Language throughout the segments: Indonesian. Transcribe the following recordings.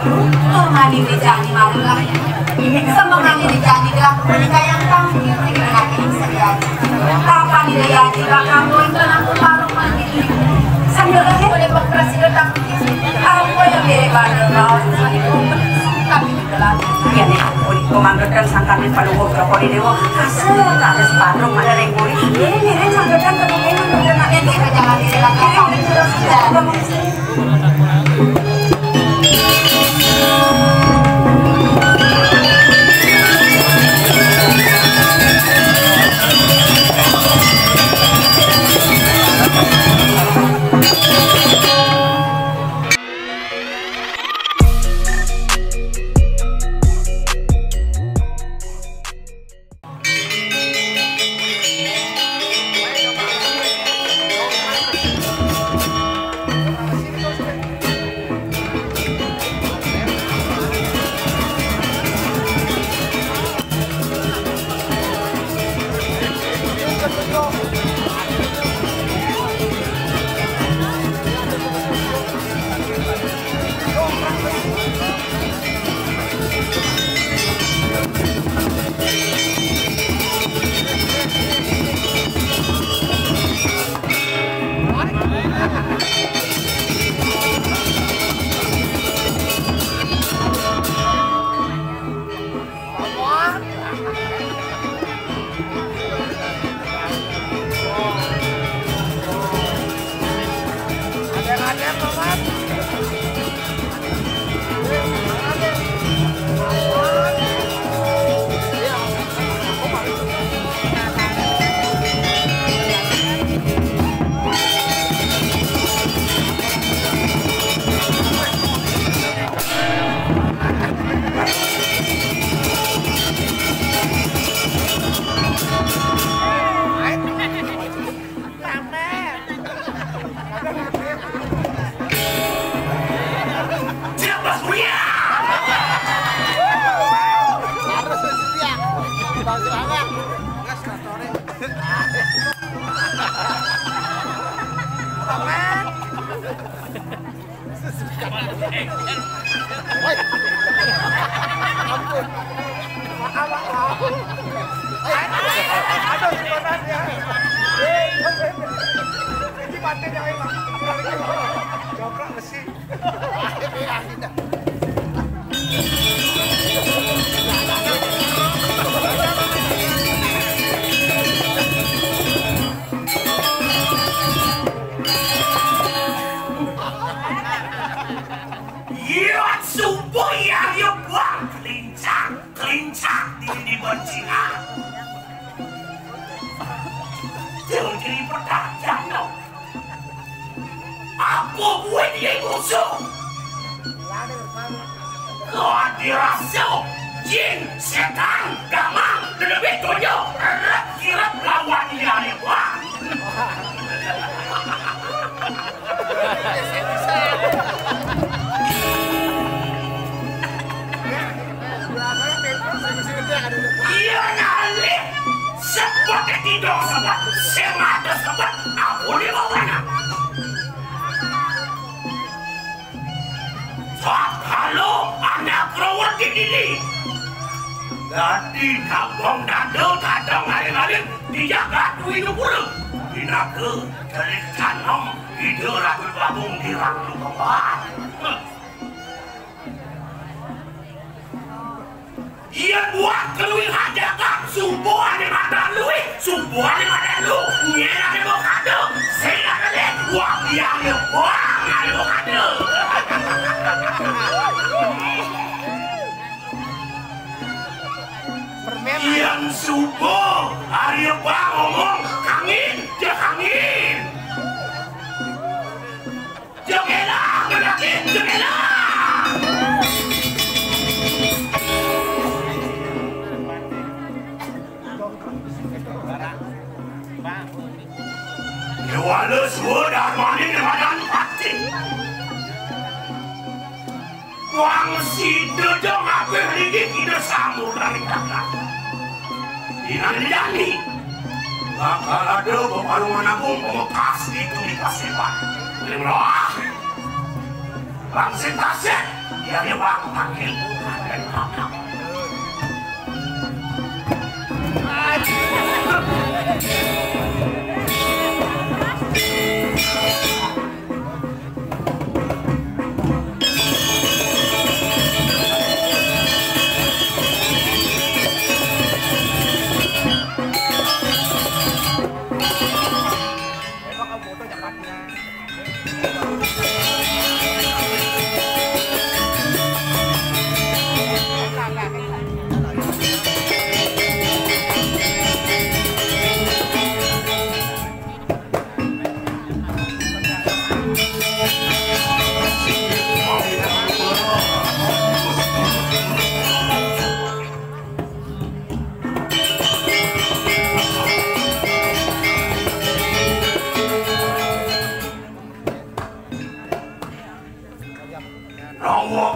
Mengani dijani malah. Semengani dijani dah menikah yang tangki menikah yang sediani. Kapan dijani bakal poin tenang paruh mandi. Sambil lagi boleh berpresiden takut. Aku yang dari bandar mau tapi itulah ya nih komandokan sangkami paluho kapolri dewo hasil ada separuh ada rengori ini sangkatan kemungkinan mengenai yang kita jangan disilakan Bangsa tasya Dia bang panggil dan kakak.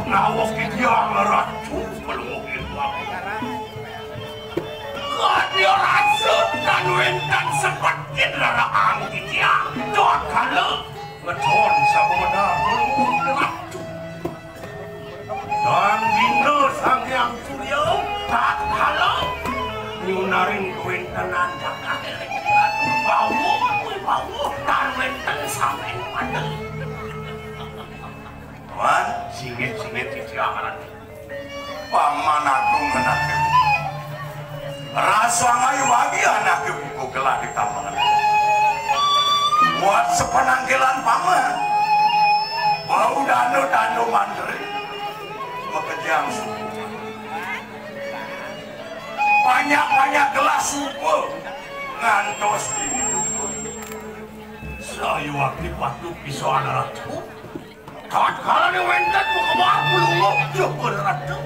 Nawak yang racun pelungin waktu. Dia rasa dan wentan seperti darah dia. Dot kalau ngeton sabada pelungin racun. Dan bina sang yang surya tak kalau nyunarin wentenan jaga elektrik. Bau dan wentan sampai pada. Wan, singit itu amaran. Paman agung anakku. Rasa ngayu bagi anakku buku gelah di tambangan. Buat sepenanggilan paman. Bau danu mandiri. Mekejang suku. Banyak gelas suku. Ngantos di hidupku. Saya waktu patuh pisau anak ratu. Kalau ni wentan buka waktu lu jauh berada.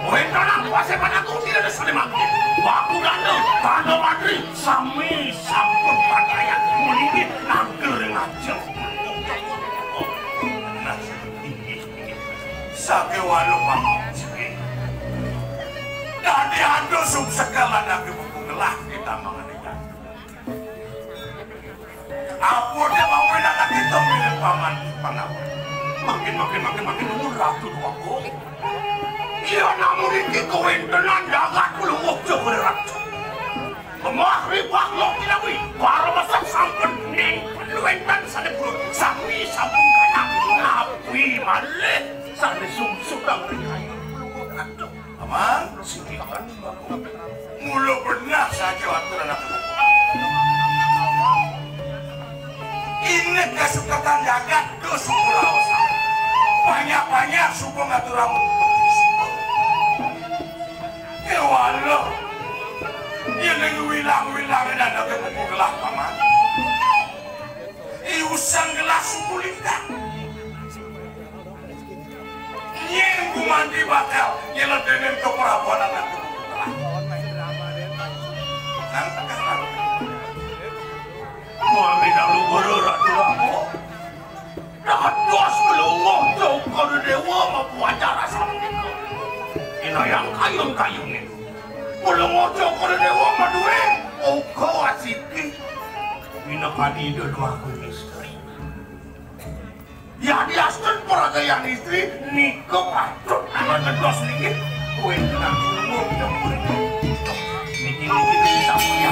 Wentan apa sepanjang tu tidak ada saling makin. Waktu dana tanda madri sami sampun pakaian meninggi nangkir ngajeng. Sake walu pangcik. Tadi ada sub sekalan aku buku gelah di tambangan ini. Apa dia mau anak kita milik paman panawar. Makin murah tuh aku. Iya namun ini kewentenan dagat belum waktu beratu. Pemahri baklok kinawi, para masak sampun ning peluentan sana pun sami sampun kaya ngapi malih sana sumsudang berkaya beratu. Aman, sikikan mulu benar saja aturan aku. Ini kesukatan jagat tuh suku Laosa. Banyak suku ngaturan suku. Ya walau, ini wilang dan ada buku gelah paman. Iusan gelas suku lintang. Yang ku mandi bakal, yang dengan keperabuanan dan buku gelah. Nanti kan Mami dah lupa ratu aku. Dah dos belum jauh kau dewa mampu acara sama itu. Ina yang kayung ni. Belum jauh kau dewa maduin. Oh kau asiki. Ina kadi dua aku istri. Ya dia akan peragaian istri. Niko patut nama dos ni. Kue tenang belum jauh. Niki bisa punya.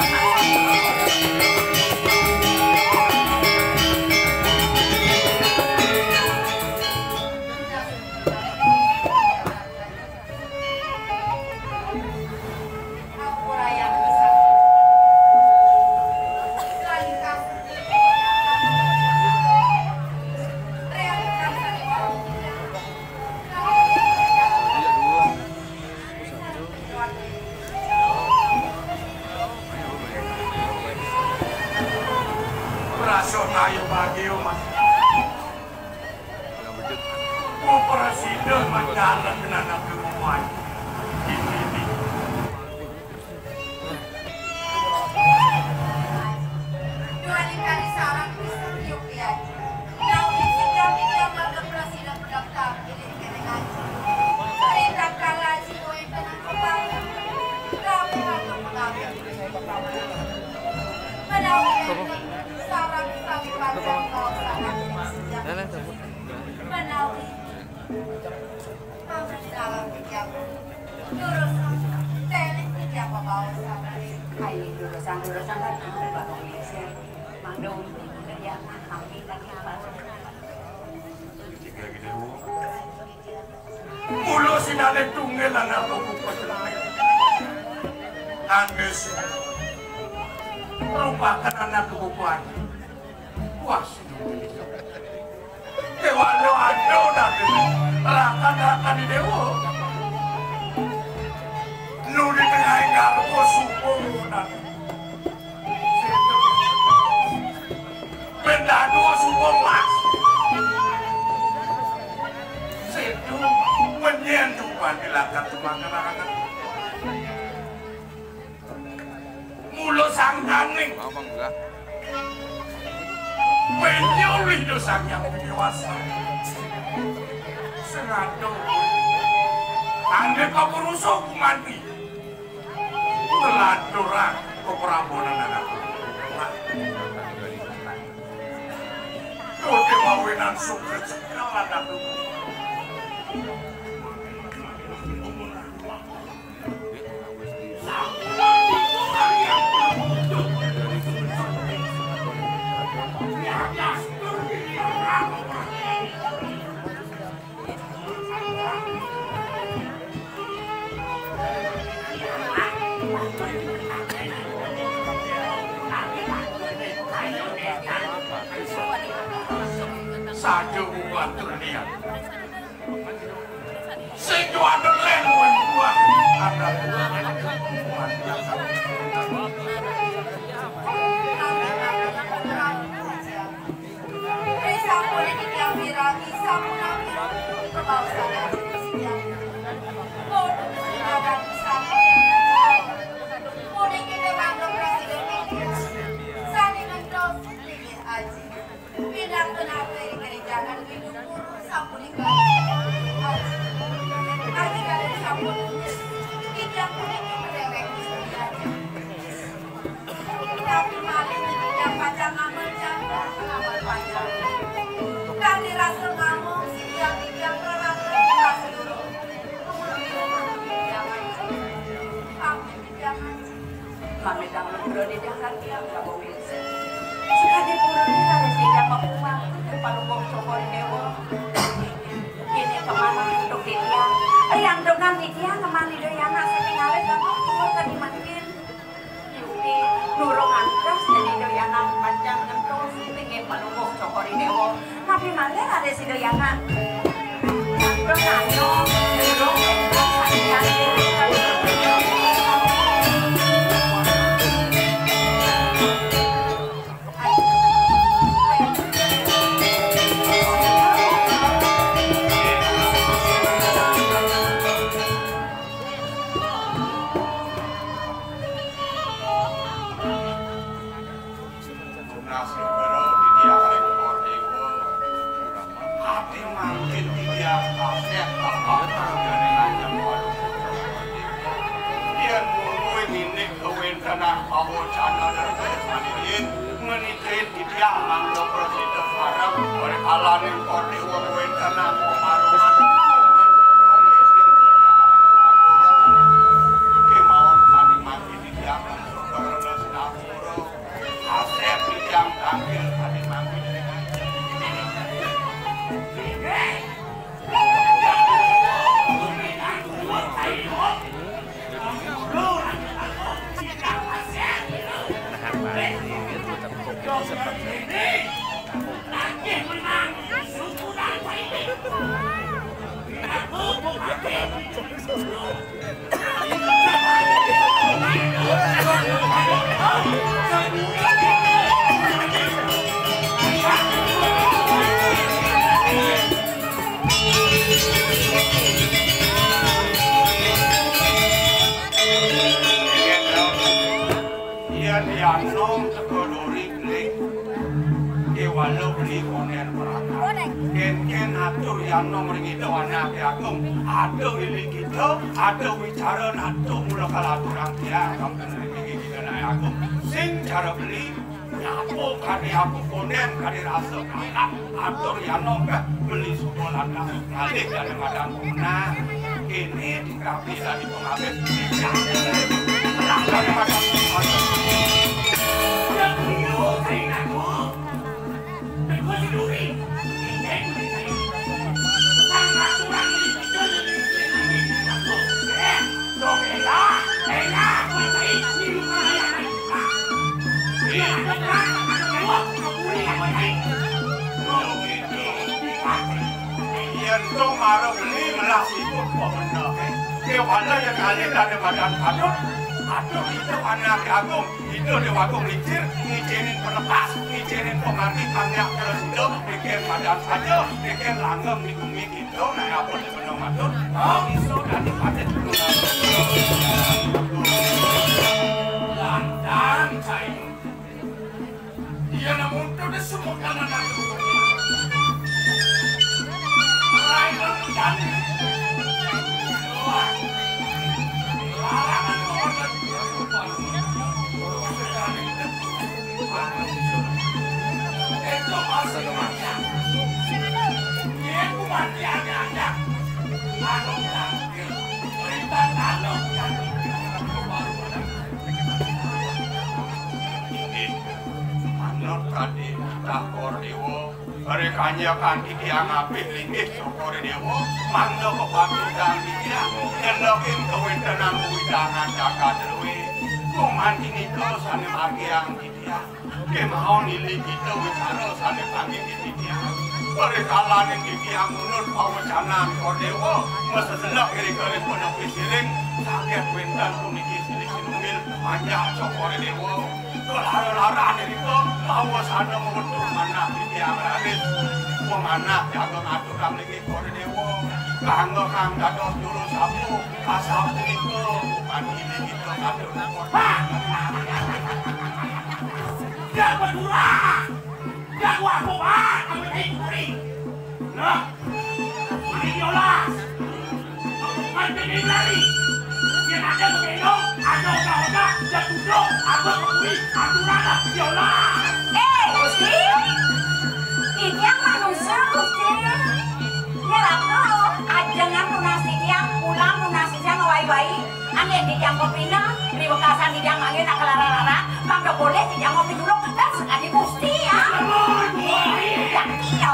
Presiden menjalan dengan anak kerumuan di sini. Dua kali sarang bisa tiup ya. Now isi kami jamar ke presiden pendaftar pilih kenengan. Perintah kalah si koin tenang kembali. Kami akan mengambil menawarkan sarang kami pada kau sangat sejak. Menawi dalam tiap lurus telik tiap bawa sama ayo lurusan kan bawa Malaysia mandung kerja kami lagi apa jika gitu mulo sinale tunggelan aku kupatenai Andes merupakan anak kebukuan puas Dewano ado dari rakan-rakan di dewa nu di tengah garpo supo dan benda dua supo mas situ menyentuhan dilakukan teman-teman mulut sang kaning menyuri dosa yang dewasa sengaja anda kabur usuk mati teladurang keperabonan anakku kode mawinan sukses segala anakku Saja buat terlihat sejuan len buat ada Kami dalam berada di Jakarta, Prabu Wilson. Sekali pulang dari sini Papua, depan Lubang Cokor Dewa. Ini kemana untuk dia? Yang dengan dia kemana dia yang nasi tinggalin dan mau tadi makin. Yuki nurung antras jadi dia yang panjang terus pengen Pak Lubang Cokor Dewa. Tapi mana ada si dia yang terus nanya nurung ada bicara nato mula kalau orang dia kamu kena gigi naik aku sing cara beli Nyapo kali aku konen kali rasa kakak atur yano beli sekolah kali kadang-kadang menang ini dikapi dari pengabet kadang-kadang yang hiu keinginanku aku sendiri Yentong marah beli melasi pun benar. Kau mana yang kali dari badan aduk, aduk itu anak agung, itu dewagung licir, ngizinin pelepas, ngizinin pengantin kanyak terus hidup, bikin badan saja, bikin langgeng di bumi itu, nah apa di benang aduk, oh isu dan dipakai dulu. Lantan saya, dia namun tu dah semua kanan dan tadi takor dewa rekanya kan dia ngapit linggih sokor dewa mangga kepatutan dia ngelokin kewentenang widangan jagat dewe kuman ini kau sana bagian dia kemau nilai kita wicara sana pagi dia berkalan dia menurut pawacana kor dewa masa selak kiri-kiri penuh siring sakit wentan puniki silik sinumil hanya sokor dewa lara-lara dari itu bahwa sana mengutuk mana yang raris uang anak jaga ngatur kang lagi kore dewa kanggo kang dados dulu sapu kasapu itu bukan ini gitu ngatur ya berdua ya gua kuat kamu hingkuri nah ini diolah ini lari yang ada mengendong ada otak-otak dan duduk apa kekuri aturan diolah Gusti ini yang manusia Gusti nyerapno ajengan lunasi yang pulang lunasi yang ngawai-wai angin di jam kopina di bekasan di jam angin tak kelara-lara maka boleh di jam kopi dulu dan sekali Gusti ya ya iya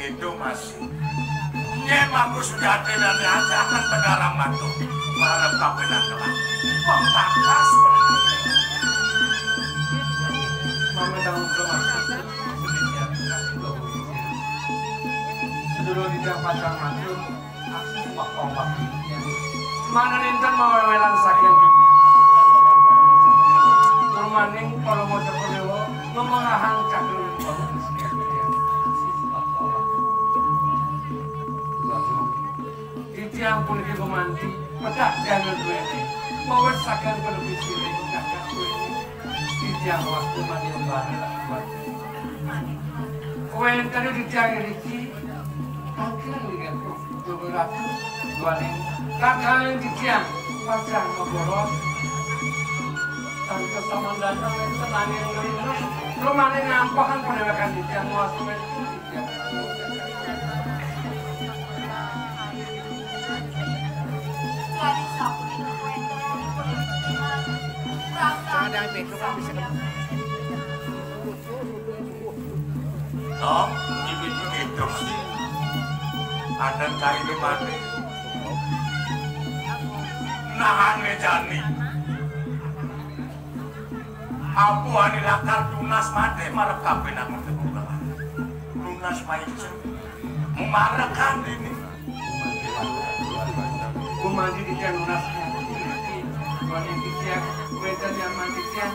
itu masih nyemang sudah tidak diajarkan negara matu marah kabenan doang pembakas mama tahu sedulur di pasang matu ombak mana ninten mau wewelan sakit turmaning kalau mau cokolewo ngomongahang cakul yang pun kita mandi, pedak jangan gue ini, mau sakan pelebih sini, kakak gue ini, yang waktu mandi lebaran lah buat. Kue yang tadi dijangin Riki, akhirnya dengan 200 kakak yang dijang, pacar ngogorot, tante sama datang yang tenang yang ngeri, rumah ini ngampakan penewakan dijang, waktu itu dijang. Ada itu kan bisa no, ini begitu ada cari di mana nahannya jani aku ani lakar tunas mati marah kape nak terbuka tunas baik memarahkan ini aku mandi di tiang lunasnya mandi di tiang wedan yang mandi tiang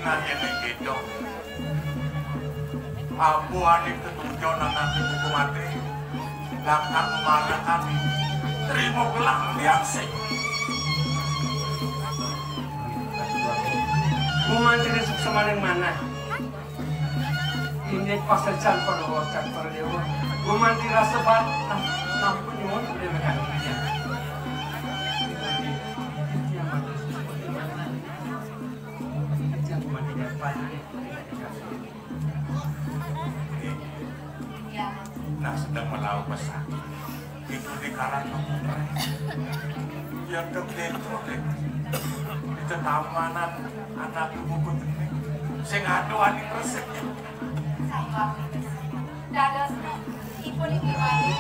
Nah ini gitu. Abu adik ketujuan nanti buku mati. Lakar mana kami terima gelang biasa. Gumanti besok sama yang mana? Ini pasal campur dewa. Gumanti rasa bat, nampun nyuwun udah makan. Nah sedang melawan pesan itu di karang yang kebetulan itu tamanan anak buku ini saya ngadu adik resepnya Saya dadas ipun iwani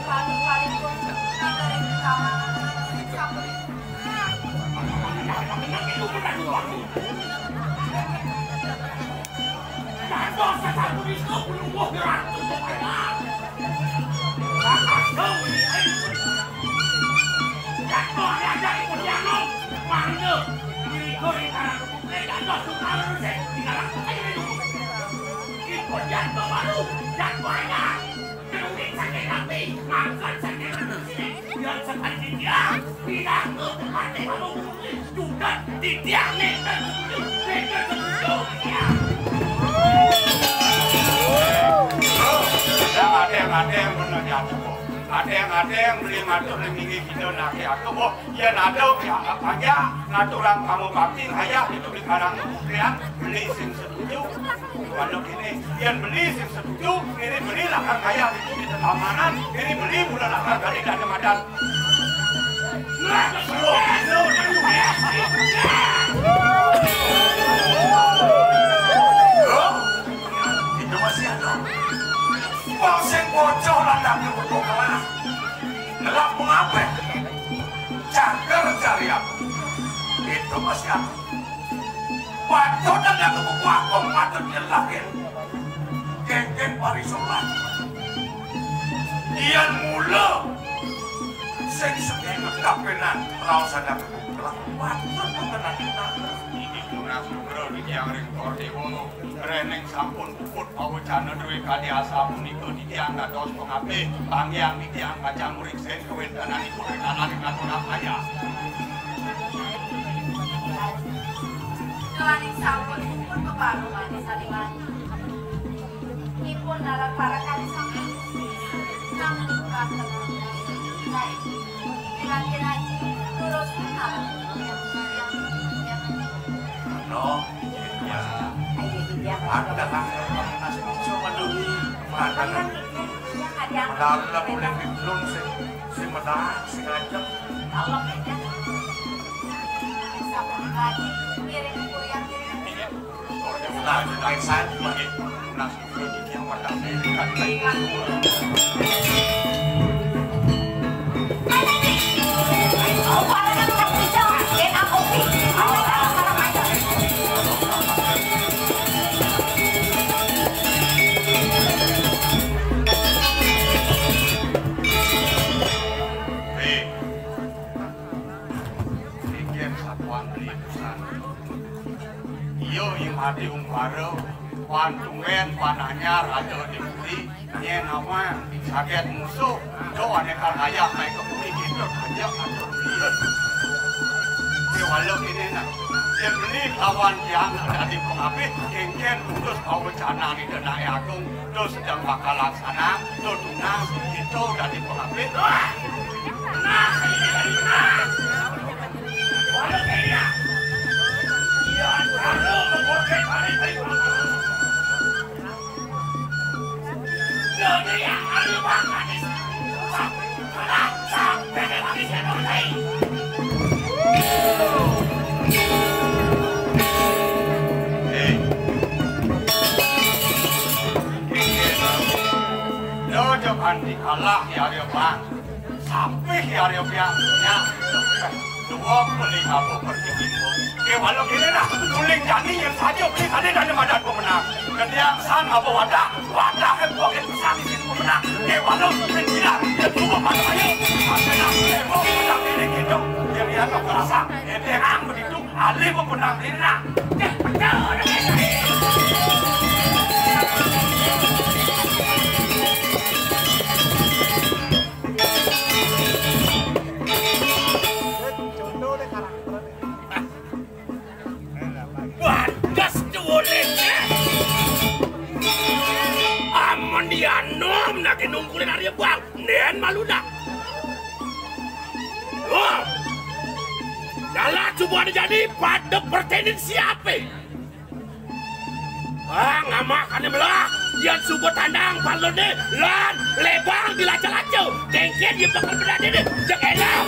paling pun negara utama ada yang beli matur lemigi video nake aku boh ya nado ya aja ngaturan kamu bakti ayah itu di karang kemudian beli sim setuju kalau ini yang beli sim setuju ini beli lakar kaya itu di tetamanan ini beli mula lakar dari dana madan itu masih ada bosen bocor landangnya berkokalah gelap mengapa cagar cari apa itu masih apa batu dan yang kebukuakum patut nyelakin geng-geng parisolat ian mula seng-seng ngekapenan rausan dan kebukulah patut mengenal ini lunas bro di yang rekor dewo reneng sampun puput pawucana duwe kadi asa puniko di tiang dados pengape pangyang di tiang kacang murik sen kewentanan iku rekanan ngatur kaya Doaning sampun pun keparungan saliwan ipun nalar para kali sami namun kata baik dengan terus kenal no ya ada kan nasi coba dulu makanan dalam boleh belum si medang si ngajak kalau aja sama lagi kirim kurian nah lain saat bagi nasi produk yang pada Adi umparo, wan tungen, wan anyar, ada di buli, nyen nama, sakit musuh, do aneka layak naik ke buli gitu, aja ada beli. Di walau ini nak, dia beli lawan yang ada di pengapi, kengken putus pawucana di Denai Agung, do sedang bakal laksana, do tunang, itu dari pengapi. Nah, walau kayaknya. Kalah ya dia bang, sampai ya dia biangnya, dua beli apa pergi minggu. Walau gini nak, kuling jani yang saja beli ada dari madan pemenang. Dan yang san apa wadah yang bukan besar di sini pemenang. anak walau tidak dia cuma pada ayo anak mau pedang ini gitu dia biar kau kerasa yang begitu alih mau pedang ini nak Wadas tuwulitnya Aman dia nom nak nungkulin hari bang nen malu dah wah dalam coba jadi pada pertanding siapa ngamakan belah dia coba tandang balonnya lan lebang dilacak-lacak tengket dia bakal berada deh jek elah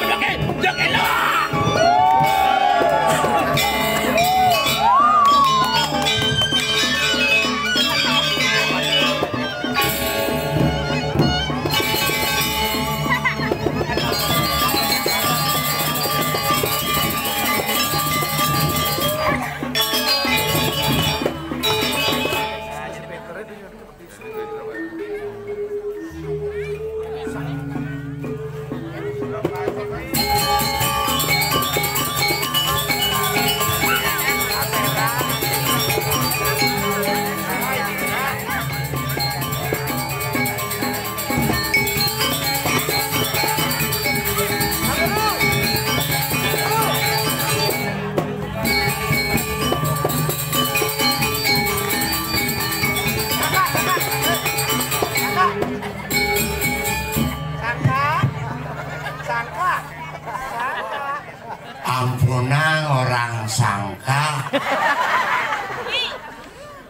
Ampunang orang sangka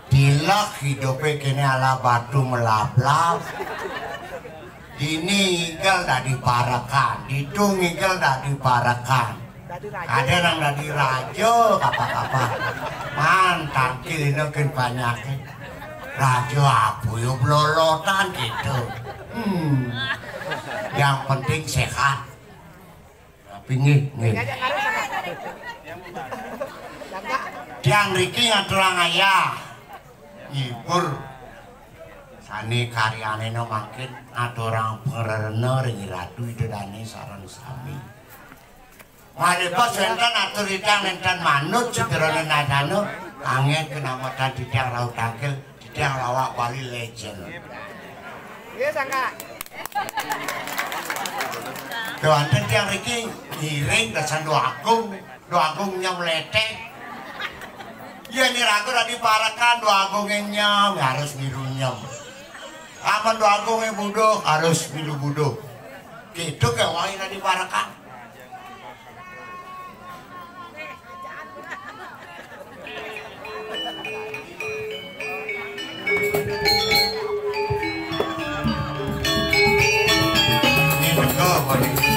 dilak hidupnya kini ala batu melablab ini igal dah diparakan itu igal dah diparakan ada yang dah dirajo apa-apa mantan kini banyak rajo abu yuk lolotan gitu yang penting sehat pingin nih yang Riki ngaturang ayah ibur sani karyane no makin ngaturang pengerana ringi ratu itu dani sarang sami walipas enten atur idang enten manut sederhana nadano angin kenamatan didang laut tangkil didang lawak wali legend iya sangka doanten tiang Riki ngiring dasan doa agung nyam letek ya ini ragu udah diparakan doa agungnya nyam harus milu nyam aman doa agungnya budo harus milu budo gitu ke wangi udah diparakan ini betul wangi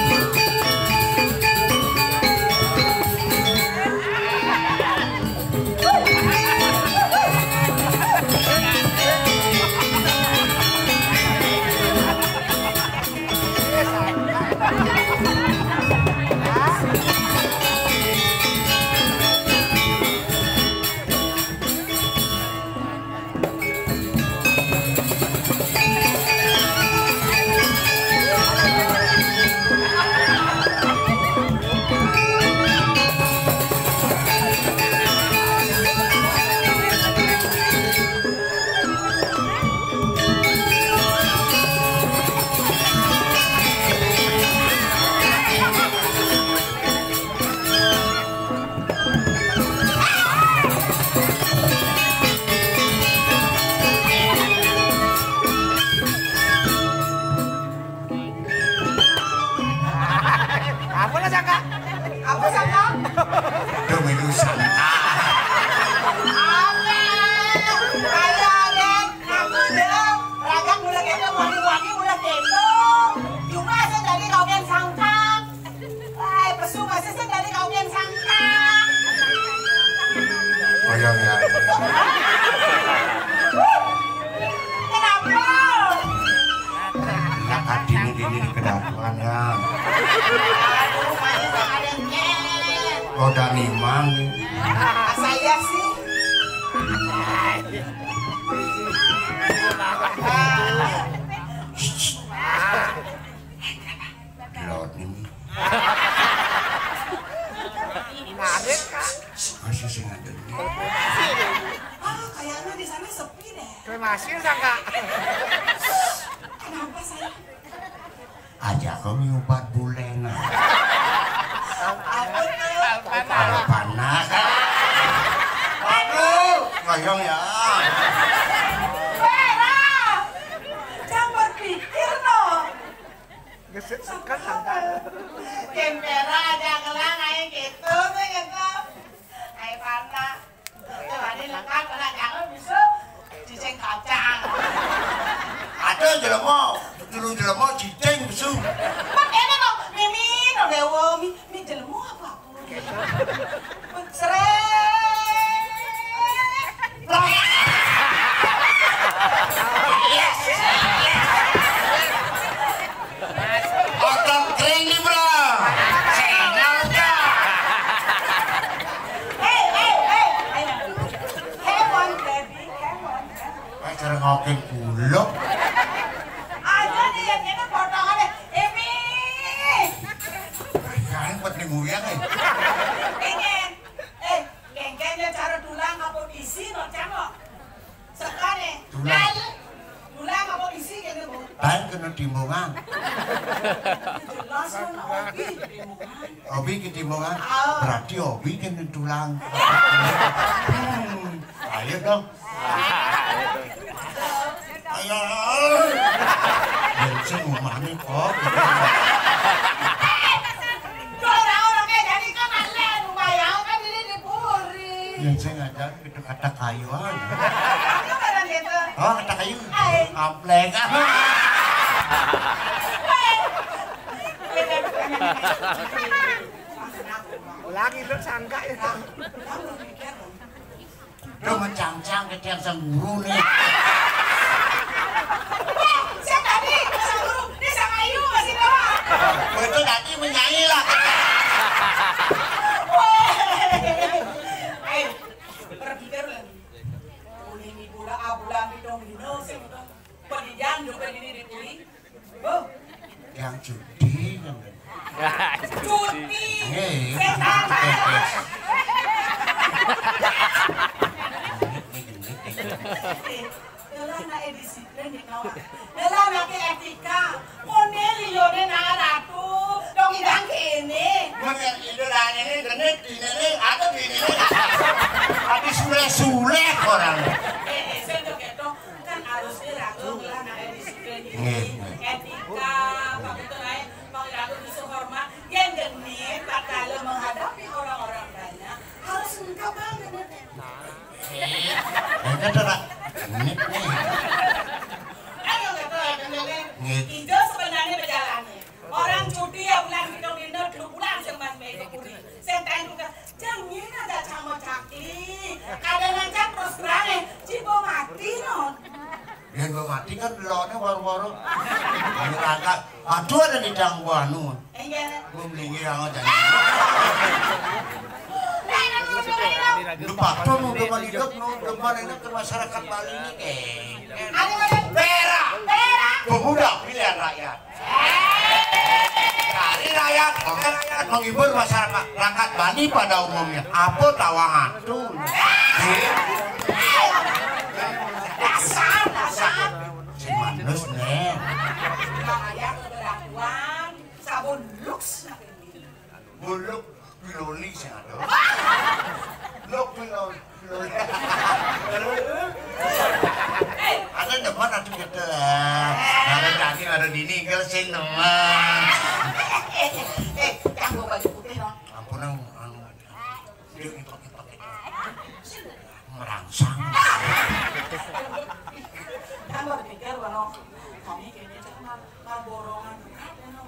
roda nimang saya sih Lot ini. Narik Kak. Masih sing ngaten. Kayaknya di sana sepi deh. Masih enggak Kak? Kenapa saya? Aja kau nyobat bulan. Apa tuh? Panas. Aduh, goyong ya. Vera! Jangan berpikir dong. Gesekan sangka. Vera aja kelang kayak gitu tuh gitu. Kayak mana? Coba ini lengkap kalau jangan bisa cicing kacang. Ada jelema, jelema cicing besu. Mak ini kok mimi no dewo mi jelemu apa? Otot kering nih bro. Sinyal kah? Hey, come on baby, come on. Cara ngokin bulog. Aja nih yang ini potongannya, Emi. Kalian buat nih nguyang Ingin, geng-gengnya cara tulang kapur isi no cangok. Sekali, Tulang. tulang kapur isi gitu bu. Lain kena timbungan. Jelas kan obi timbungan. Obi ke timbungan. Berarti obi kena tulang. Ayo dong. Ayo. Yang ngomongin kok. Orang kayak jadi kan aneh, lumayan kan ini dipuri. Yang saya ngajar itu kata kayu aja. Kamu kan gitu. Oh kata kayu. Ampleng. Ulangi lu sangka itu. Udah mencang-cang ke tiang semburu nih. Saya tadi sama dia sama Ayu masih doang. Itu nanti menyanyi lah. Berpikir lagi. Ini bulan bulan di dong dino sih udah. Pendidikan juga ini dipuli. Oh, Yang judi kan. cuti. Hei. Dalam na disiplin di kawan. Dalam na etika. Cornelio ne naratu. Dong idang kene. Mengen idola ini genit ini ada di ini. Tapi sule-sule orang. Saya tuh gitu kan harus diratung lah na disiplin ini. Etika, begitu lain. Mau diratung disuruh hormat. Yang genit bakal menghadapi orang-orang banyak. Harus engkau banget. Yang kata lah genit nih. Ayo gitu ya genit. Ngit. Itu sebenarnya berjalannya. Orang cuti ya bulan hidung dino dulu bulan semban bayi kuri. Sentain juga jangan ada sama cakli. Ada nancap terus terang cipo mati non. Yang gue mati kan belonnya baru-baru. Ini rangka. Aduh ada di dangguanu. Enggak. Gue melinggi rangat jadi. Lupa Tuh nu depan hidup nu depan hidup ke masyarakat Bali ini Ada mana? Vera. Vera. Pemuda pilihan rakyat. Dari rakyat menghibur masyarakat rakyat Bali pada umumnya. Apa tawangan tuh? Dasar. Si manus nih. Ayah keberatuan sabun lux. Buluk piloli sih ada. Luk piloli. Ada depan ada gitu lah. Ada tadi ada dini sing teman. Yang gue baju putih non. Ampun anu. Dia pakai merangsang. Kan berpikir bahwa kami kayaknya cuma borongan berat ya no.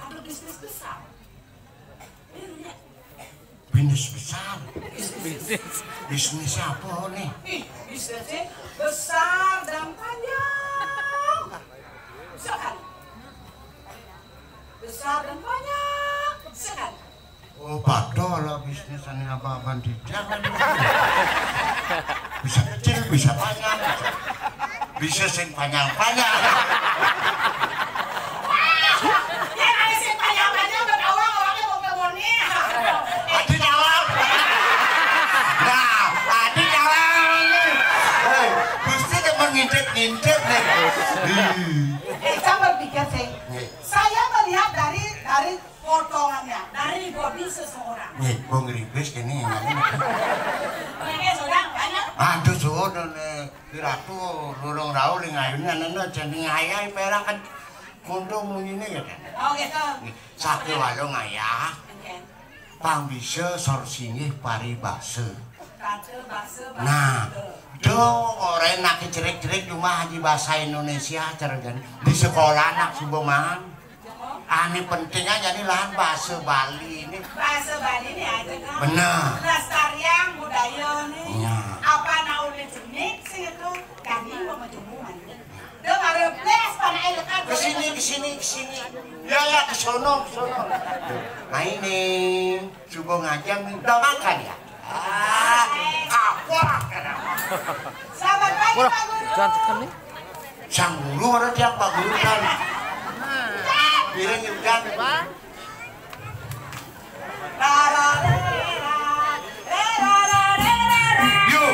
Ada bisnis besar. Bisnis besar. Bisnis apa nih? Bisnisnya besar dan panjang. Sekali. Besar dan banyak sekali. Oh, padahal lah bisnis ini apa-apa tidak kan. Bisa kecil, bisa banyak. bisa sing panjang-panjang. Ya ada sing panjang-panjang dan orang-orangnya mau pemoni. Adi jawab. Nah, Adi jawab. Hei, Gusti teman ngintip-ngintip nih. Saya berpikir sih, saya melihat dari potongannya, dari bodi seseorang. Nih, Bung Ribis ini. Mereka sudah banyak. Aduh, sudah nih. Ratu lurung raul ngayunya nene jeneng ayah perak kan kondom ngene ya kan. Oh gitu. Sake walong ayah. Pang bisa sorsingih paribase. Nah, do orang nak jerik-jerik rumah di bahasa Indonesia cerjan di sekolah anak suboman. Ane pentingnya jadi lahan bahasa Bali ini. Bahasa Bali ini aja kan. Benar. Pelestarian budaya nih. Iya. Apa naulin jenik sih itu kami mau menjumuman. Dia ada ples pada air kan. Kesini. Ya kesono. Nah ini subuh ngajang minta makan ya. Apa? Selamat pagi Pak Guru. Sang guru ada tiap Pak Guru kan. Piring hujan Pak. Yuk.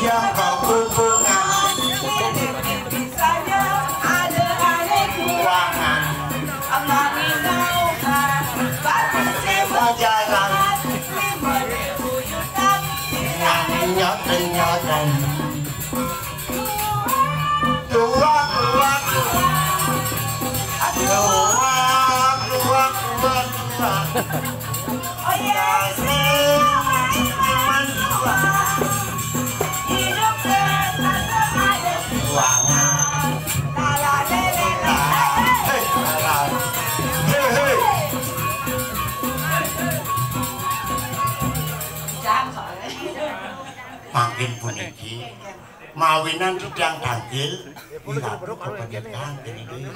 Yang kau hubungan Misalnya ada aneh ruangan Amani naukan Bagus semua jalan 5.000 juta nyoten keluar Oh ya hidup tanpa ada ruangan lala lele jam soalnya makin puniki mawinan sedang tanggil ilaku kebanyakan dari dia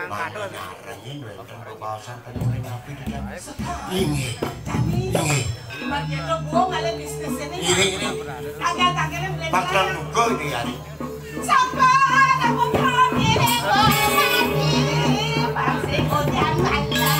mana nyarengin wenten bebasan penuhin api dengan ini Makanya buang ada bisnis ini agak-agaknya beli bakal lugu ini hari sampai aku pergi pasti hujan banyak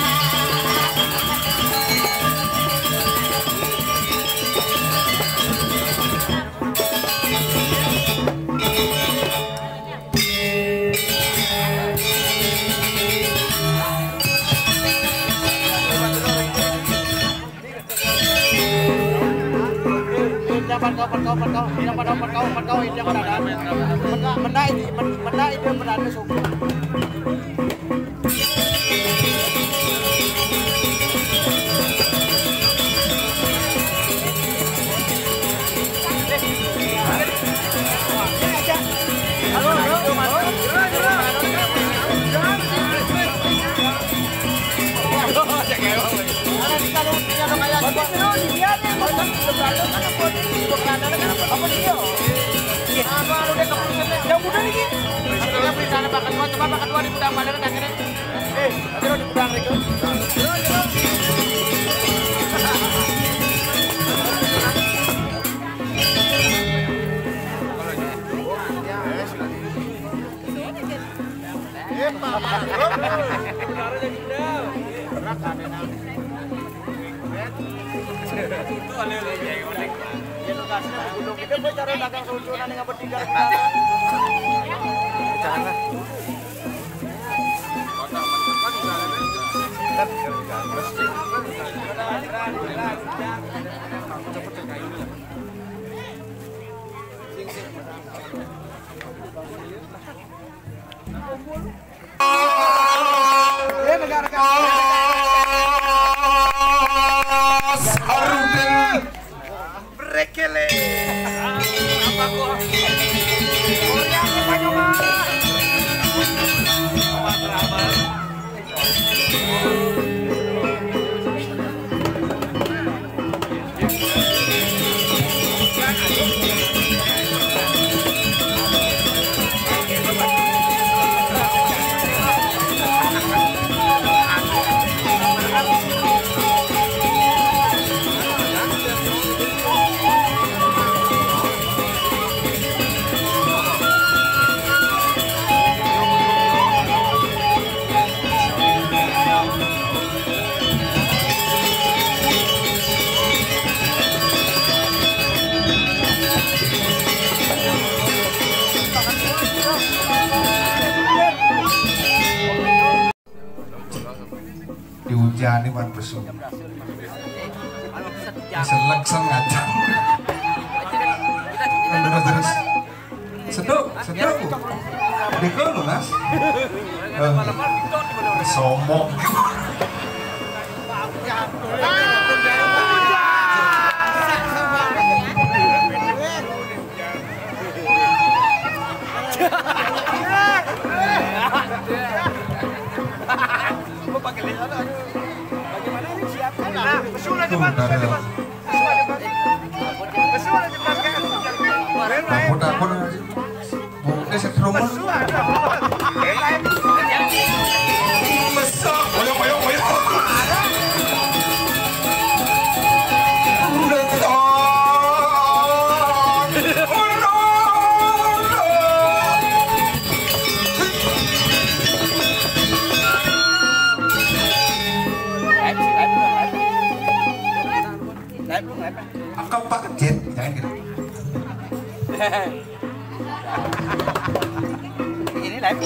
Diani man besu. Selek ngajang. Terus. Seduk. Deko lu Mas. Sombong. Takut mungkin setrum Akak Pak Jen, jangan gitu. Ini live.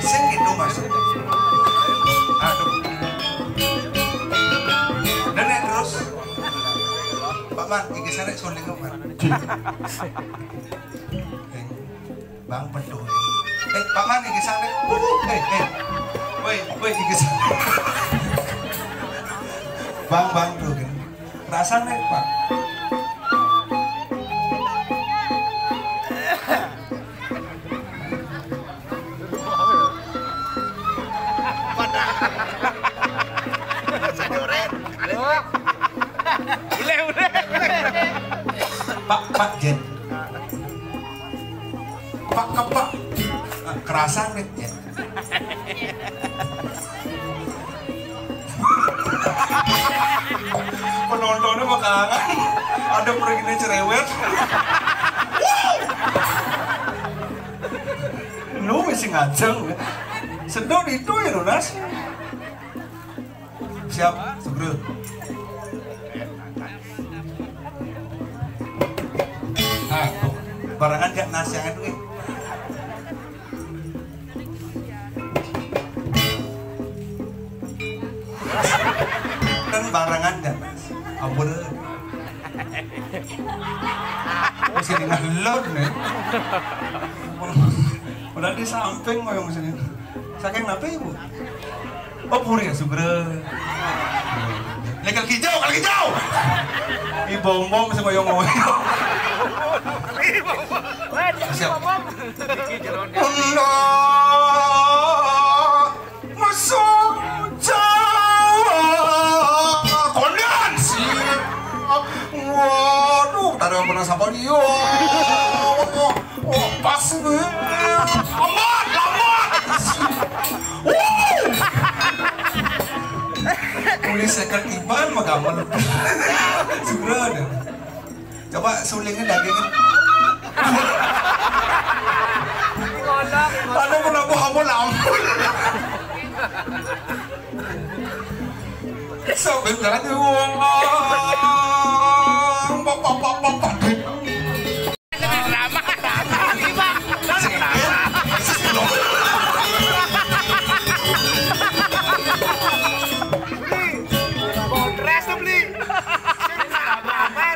Singit dong Mas. Aduh. Nenek terus. Pak Man, iki sana soling Man. Bang pedo. Pak Man iki sana. Woi iki sana. Bang tuh kan. Rasane Pak. Pak Jen. Pak kerasan nih Jen. Penontonnya bakalan ada perginya cerewet. Lu masih ngajeng ya. Sedot itu ya Lunas. Siap, Sugrul. Nah, tuh. Barangan gak nasihat itu kan barangan gak mas ampun masih dengan lor nih udah di samping mau yang mesin saking kenapa ibu oh puri ya Sugre legal hijau ibom-bom masih ngoyong-ngoyong siap Allah masuk Jawa kondan siap waduh tak ada yang pernah sapa dia pas nih lambat mulai sekal iban magamal segera deh coba sulingnya dagingnya ano mo na buha mo lang sabi na natin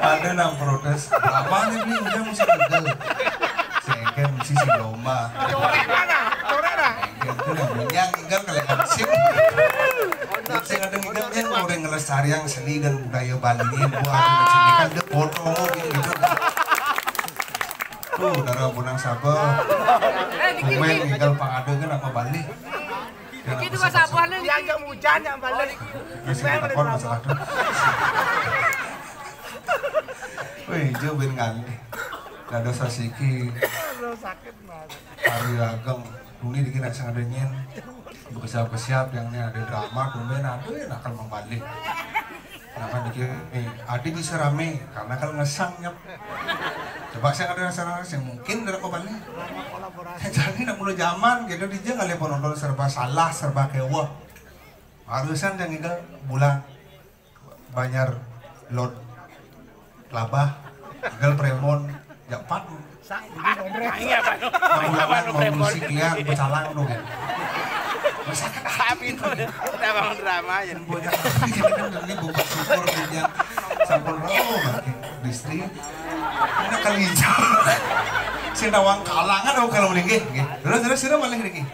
ada nang protes apa nih beli udah mesti gagal sengken mesti si lomba corek mana itu yang menyang inggal kalian sip saya kadang inggalnya orang ngelestarian seni dan budaya Bali ini buat sini kan dia foto gitu tuh darah bonang sabar komen inggal Pak Ade kan apa Bali Itu mas abuan yang dianggap hujan yang balik. saya telepon masalah tuh wih, jauh ben ngali. Dado sasiki. Sakit mas. Hari ageng. Duni dikit nak sang ada nyen. Bersiap-siap yang ini ada drama. Tumben ada yang akan membalik. Nah dikit. Adik bisa rame karena kalau ngesang nyep. Coba saya ada rasa yang mungkin dari kembali. Jadi nak mulai zaman gitu dia nggak lihat penonton serba salah serba kewah. Harusan yang ini bulan banyak load labah, gal premon, japat. Mabulangan mau musik liang, becalang dong ya. Tapi itu udah bangun drama aja. Banyak ini buka syukur punya sampul roh listrik. Ini kali hijau. Si nawang kalangan atau kalau ini terus sih malah ini.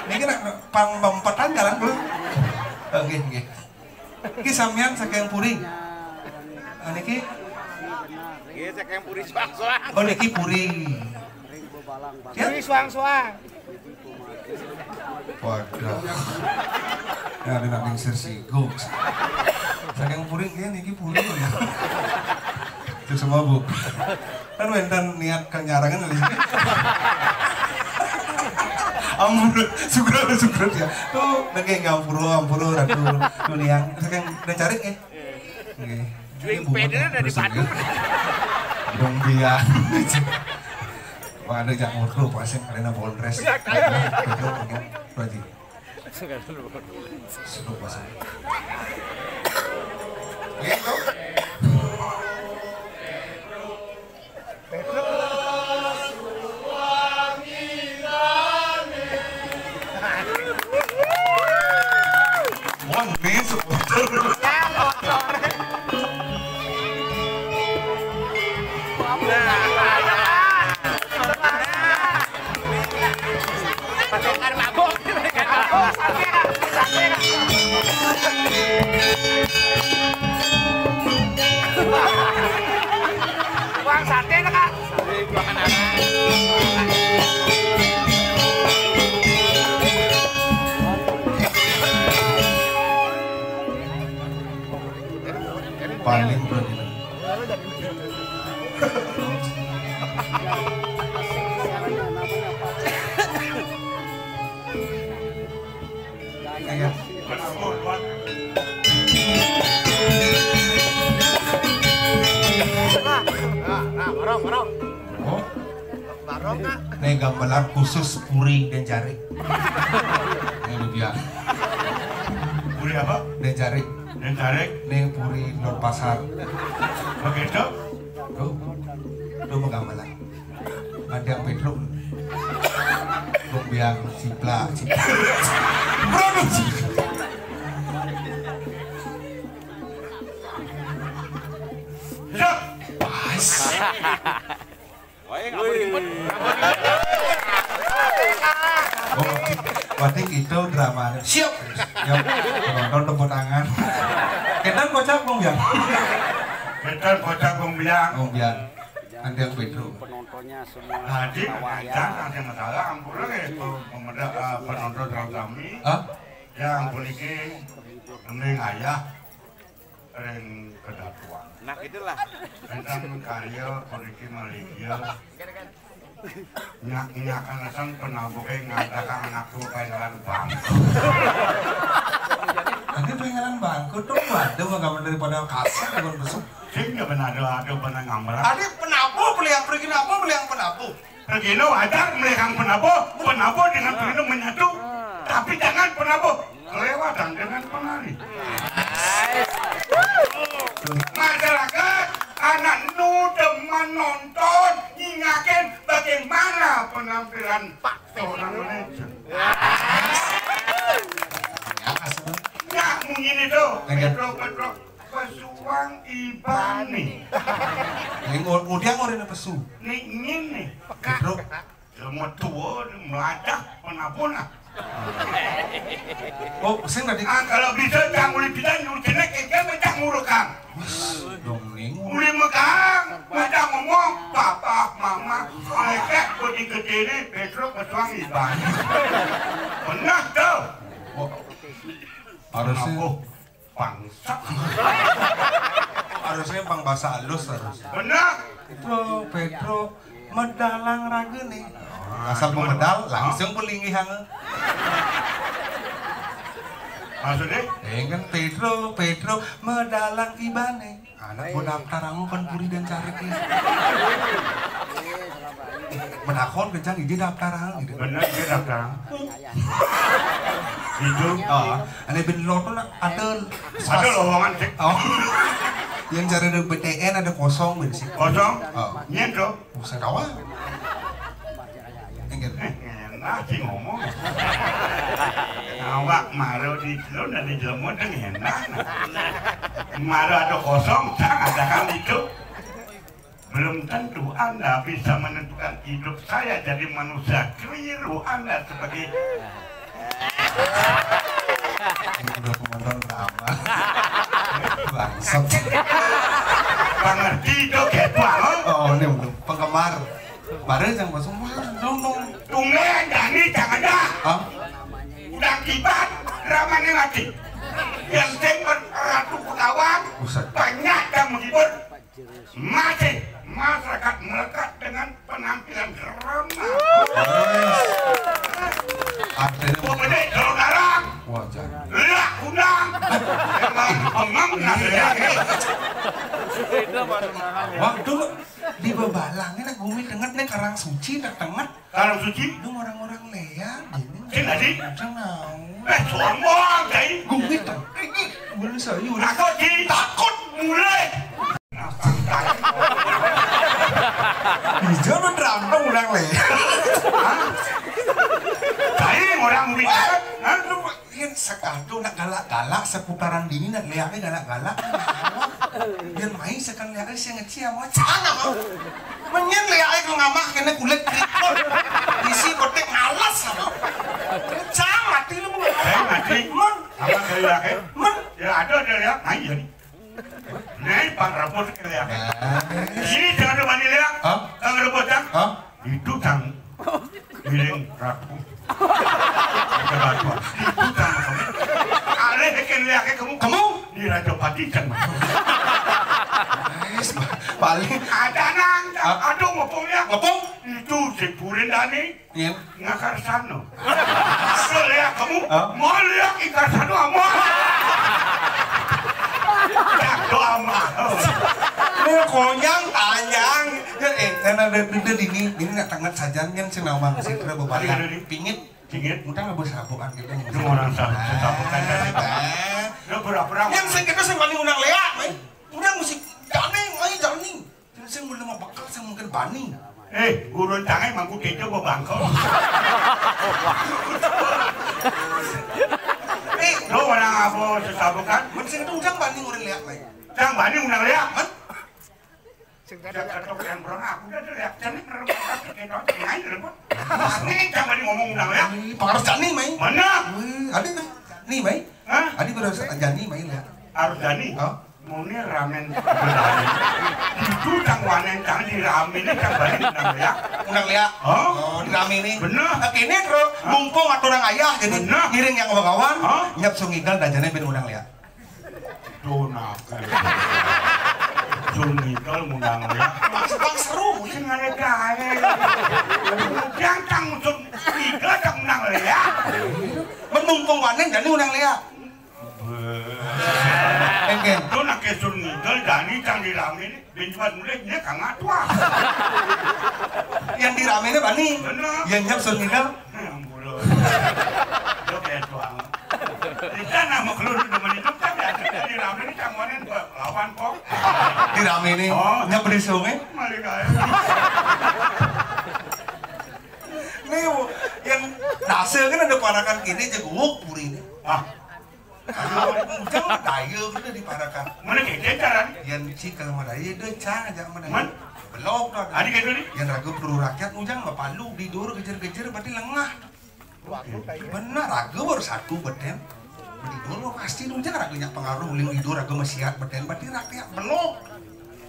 Ini kan pempatan jalan dulu. Oke. Ini sampean saking puri. Niki. Iya saking puri suang-suang. Oh niki puri. Puri suang-suang. Waduh. Ya ada nanti sersiguk. Saking puri kayak niki puri ya. Itu semua bu. Kan wenten niat kenyarangan kali. Ampun, syukur ya. Tuh, nggak ngampuru ratu dunia. Saking udah cari ya. Juing pedenya dari Bandung. Dong dia. Wah ada jangan urut pasien karena bolres. Betul kan? Berarti. Seru pasien. Gitu. Wah, ini supporter. Uang sate lah kak. Paling berarti. Ya. Barong. Oh, Barong kak. ini gambaran khusus puri dan jari. Ini dia. Puri apa? Dan jari. Dan tarik. Ini puri Lor Pasar. Begitu? Tuh, tuh menggambaran. Ada yang Pedro. Tuh biang cipla. Produksi. Pas. Oh, berarti itu drama. Siap. Yang nonton tepuk tangan. Kita kocak bung ya. Kita kocak Gombiang. Gombiang. Ada yang Pedro. Penontonnya semua Tadi kan ada masalah ampun itu penonton kami Ah, yang memiliki mending ayah ring kedatuan. Nah itulah. Tentang karya memiliki Malaysia. Nyakan asam penabuknya ngadakan anakku pengelan bangku. nanti pengenan bangku tuh ada menggambar daripada kasar dengan besok. Sehingga benar ada benar gambar. Ada penabu beli yang pergi nabu beli yang penabu. Begini wajar melihat penabu dengan begini menyatu. Tapi jangan penabu kelewatan dengan penari. Masyarakat anak nu demen nonton ingatin bagaimana penampilan Pak seorang manajer. Nggak mungkin itu. Petro pesuang ibani. Yang udah ngorin pesu. Nih ini. Pedro. Semua tua meladak penabuna. Oh, saya tadi. Kalau bisa jangan mulai bilang nyuruhnya kayak macam murukang. Dong ning. Mulai megang, macam ngomong papa, mama, mereka gede-gede ini Petro pesuang ibani. Benar tuh. Oh, harusnya Bangsa. harusnya bang bahasa halus harus. Benar. Pedro medalang raga nih. Asal pemedal langsung pelinggi hanga. Maksudnya? Kan Pedro medalang ibane. Anak gua daftar aku kan puri dan cari ki. Menakon kencang ije daftar aku gitu. Benar dia daftar. Itu. Oh, ane ben loto nak adel. Ada lowongan sih. Oh. Yang cari ada BTN ada kosong bersih. Kosong? Oh. Nyen dong? Usah kawan. Enggak. Enak sih ngomong. Awak maru di telur dan di jelmu dan enak. Maru ada kosong, tak ada kan itu. Belum tentu Anda bisa menentukan hidup saya jadi manusia keliru Anda sebagai Udah penonton drama. Bangsat. pengerti itu kayak banget. Oh, ini untuk penggemar. Baru yang masuk dong. Tumben Dani jangan dah. Hah? Udah kibat ramanya mati. Yang tengok Ratu Kutawan Buset. banyak yang menghibur. Masih masyarakat melekat dengan penampilan drama. Ada Pemene Jawa Garang, wajah. Liak Undang, emang pengam nasihatnya. Waktu di bebalangnya nak bumi dengar nih karang suci nak tengah. Kalau suci, Itu orang-orang leak gini. sini aja. Jangan. Sombong jadi. Bumi tengah. Belum sayur. Takut sih, takut mulai. Jangan drama ulang leak. Saya orang bicara. Yang sekadu nak galak-galak seputaran dini nak leaknya galak-galak. Yang main sekan leaknya saya ngecil mau cana mau. Menyen leaknya kalau ngamak kena kulit keriput. Isi kotek ngalas sama. Cang mati lu mau. Saya mati. Apa kayak Men. ya ada lihat main jadi. Nih Pak Rapor lihat. Sini jangan ada mani lihat. Hah? Jangan ada bocah. Hah? Itu tang miring Ratu. Itu tang. Ale heken lihat kamu. Kamu? Di Raja Pati jangan. Paling Ada nang. Aduh ngopongnya. ngepong. Itu si Purin Dani. Iya. Ngakar sano. So lihat kamu. Hah? Mau lihat ikan sano amor. Doa mah. Ini konyang tanyang. Karena ada ini nak tangan saja yang senawang sih kira bebalang. Pingit. Dingin. Mudah nggak bersabukan gitu. Semua orang sabukan dari lo pura-pura. Yang saya kira saya paling undang leak, main. Udah musik jani, main jani. Jadi saya mulai mau bakal saya mungkin bani. Gurun tangan mangku kejo bangko. Lo orang apa sesabukan? Mesin itu undang bani orang leak, main. Jangan bani undang lihat. Ketok yang berang aku udah lihat. Jangan rebut kejo main rebut. Ini jangan bani ngomong undang lihat. Pengaruh jani, main. Mana? Adi nih, main. Hah? Adi baru jani, main leak. Harus Dani. Oh. Mau nih ramen. Itu cang wanen cang di ramen ini cang bani undang lihat. Undang leak. Oh. Di rame ini. Bener. Kini bro, mumpung atau orang ayah jadi Bener. ngiring yang kawan. Hah? Nyap sungigal dan jane ben undang leak. Donakan. Sungigal undang lihat. Bang seru. Sing ada gawe. Yang cang sungigal cang undang lihat. Menumpung wanen jadi undang leak. Enggen. Itu nak kesun ngidel Dani cang di ramen ini benjuan mulainya kang atua. Yang di rame ini bani. Bener. Yang nyap sungigal. Mulut. Itu kayak tuang. Kita nama keluar teman itu kan di ramen ini cang wanen lawan kok. Di rame ini Oh. nyap di sungai. Mari kaya. Nih yang dasar kan ada parakan kini jeguk puri ini. Ah, Jangan daya kita di parakan. mana kayak jalan? Yang si kalau madaya dia cang aja Man? madaya. Belok dah. Adik kayak tadi. Yang ragu perlu rakyat ujang nggak palu didur kejar-kejar berarti lengah. Benar ragu baru satu beten. Didur pasti ujang ragunya pengaruh uling didur ragu mesiat beten berarti rakyat belok.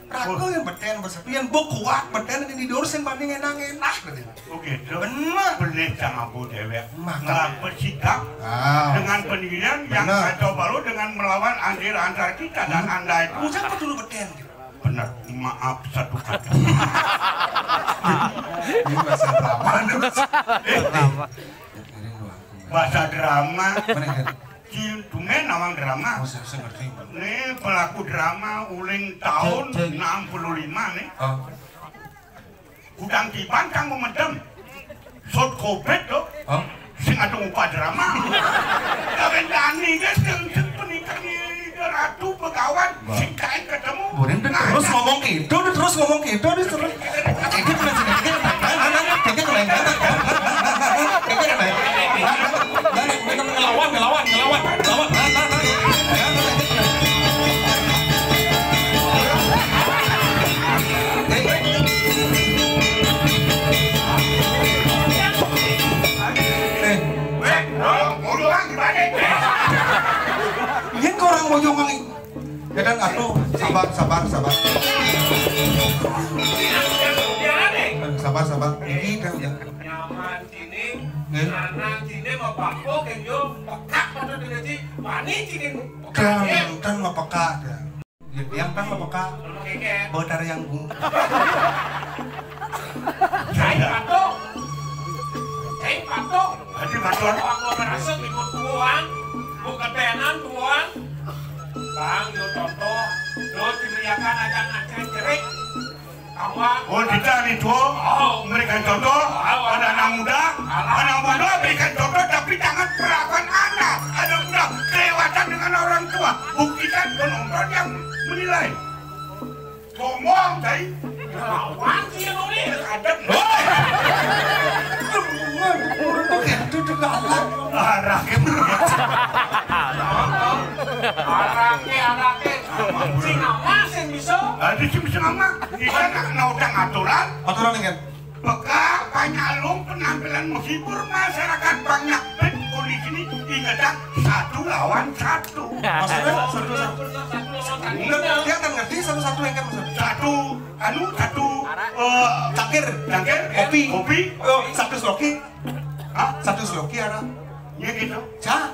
Ragu yang beten bersatu yang buk kuat beten di didur sing banding enak-enak berarti. Oke, Benar. Benih cang abu dewek. Makan. Nggak bersikap Ah. dengan pendirian yang Benar. kacau baru dengan melawan anjir antar kita dan anda itu. Ujang apa dulu beten gitu. Benar, maaf satu kata. Ini bahasa drama. Bahasa drama, Mana Tumen nawang drama. Oh, saya ngerti. Nih pelaku drama uling tahun 65 nih. Oh. Udang tiban kang memedem. Sot kobet tuh. Oh. Sing ada upah drama. Kawin Dani kan yang penikah nih ratu begawan sing kain ketemu. Boleh terus ngomong gitu, terus ngomong gitu, terus. Ngelawan. Ini orang boyong kali. Ya kan, aduh, sabar. Sabar. Ini dah ya. Nyaman sini, anak sini mau bapuk yang yo pekak pada jadi pani sini. Dan mau peka dah. Yang kan mau peka. Bodar yang bu. Cai patok. Hadi batuan. Orang mau merasa ikut tuan, bukan tenan tuan. Bang, yo contoh, yo diberiakan ajan cerik. Oh, dicari tuh. Memberikan contoh pada anak muda. Anak muda berikan contoh, tapi jangan perlakuan anak. Anak muda kelewatan dengan orang tua. Buktikan penonton yang menilai. Ngomong, Cai. Lawan sih yang ini. Kadang. Itu juga alat. Rakyat. Arake. Si nama sih bisa. Ada sih bisa ngomong. Kita nak udang aturan. Aturan ini kan. Beka banyak lom penampilan menghibur masyarakat banyak ben kondisi ini ingatkan 1 lawan 1. Maksudnya satu. Dia akan ngerti satu yang kan maksudnya. Satu Cangkir. Kopi. Oh, satu sloki. Hah? Satu sloki ada. Ya gitu. Cah.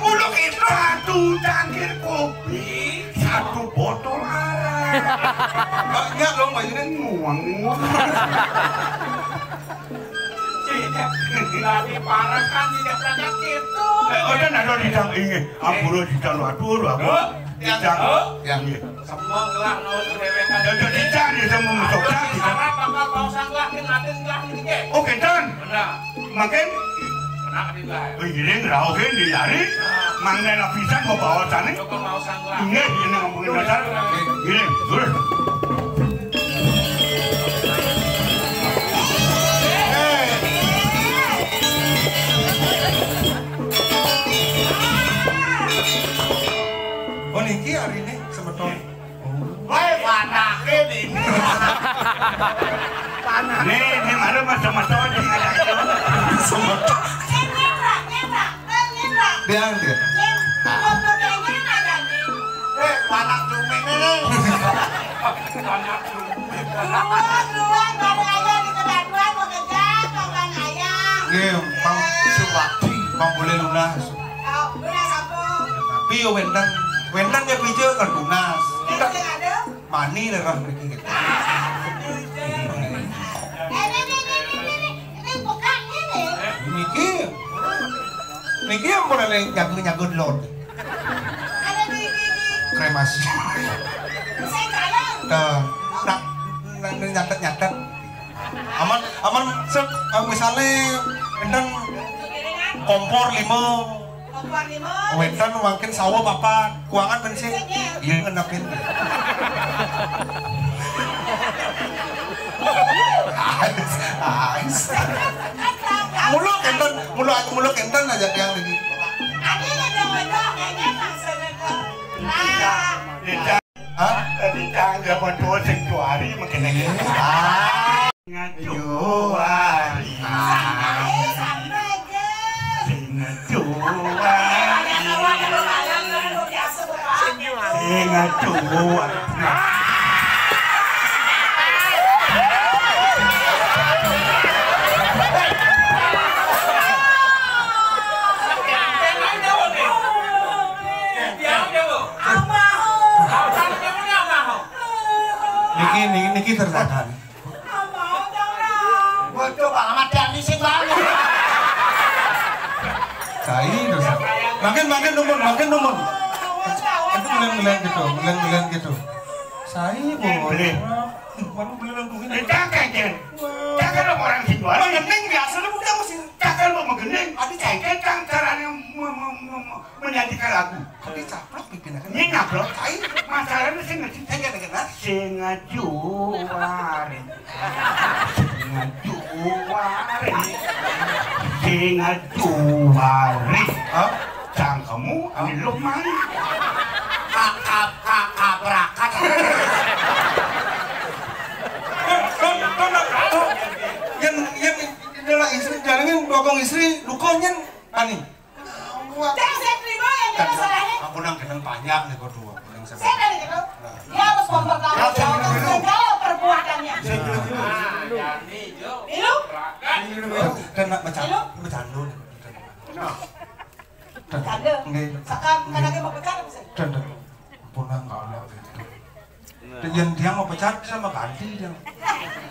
Udah itu 1 cangkir kopi, 1 botol arak. Enggak dong, bajunya Nguang. Lagi parah kan tidak banyak itu. Udah nado didang ini, ampuro didang atur aku. Didang. yang Semua gelah no dewekan. Udah didang dia sama musoknya. Sarap bakal bau sanglah ngatin gelah ini ke. Oke dan, Benar. makin Benar di gelah. giring rauhin dilari, manggil lapisan mau bawa sana. Joko mau sanglah. Ingat ini ngomongin dasar. Giring, turun. oh Niki hari ini semeton. Woi, panake ini. Ini mana masa-masa aja ada itu. Semeton. Dia. Panak cumi ini. Banyak tuh. Iya, Bang Subakti, Bang boleh lunas. Tapi yo wendan ya pijo kan lunas. Mani lerah Niki gitu. Niki yang boleh nyago lot. Kremasi. Nyatet. Aman sep misalnya wendan kompor 5. Wendan mungkin sawah papat, kuangan bensin. Iya ngenapin. Mulu kenten aja yang lagi. Hah? Dicang dia berdua sengjuari makin lagi. Ngajuari. Ngajuari. Niki tertahan. Waduh, Pak Ahmad Dhani sing wae. Kai dosa. Makin numun. Itu ngelen gitu. Saya boleh. Baru bilang begini. Jangan orang Sidoarjo. Mengening biasa lu bukan mesti. Jangan lo mengening. Adi cengkeh kan caranya menyanyikan lagu. Kok dicaplok bikin kan? Ini ngablok, masalahnya sih ngejuarin. Sing ngejuarin. Sing ngejuarin. Cangkemu anu man. Kabrakan. Yang adalah istri jalannya dokong istri lukonya ani. Jangan saya terima yang dia masalahnya. Aku nang kenang banyak nih kau dua. Saya dari itu, dia harus mempertanggungjawabkan segala perbuatannya. Ilu? Dan nak bercanda. Bercanda? Sekarang anaknya mau bercanda bisa? Dan punang kalau itu. Dan dia mau pecat sama ganti dia.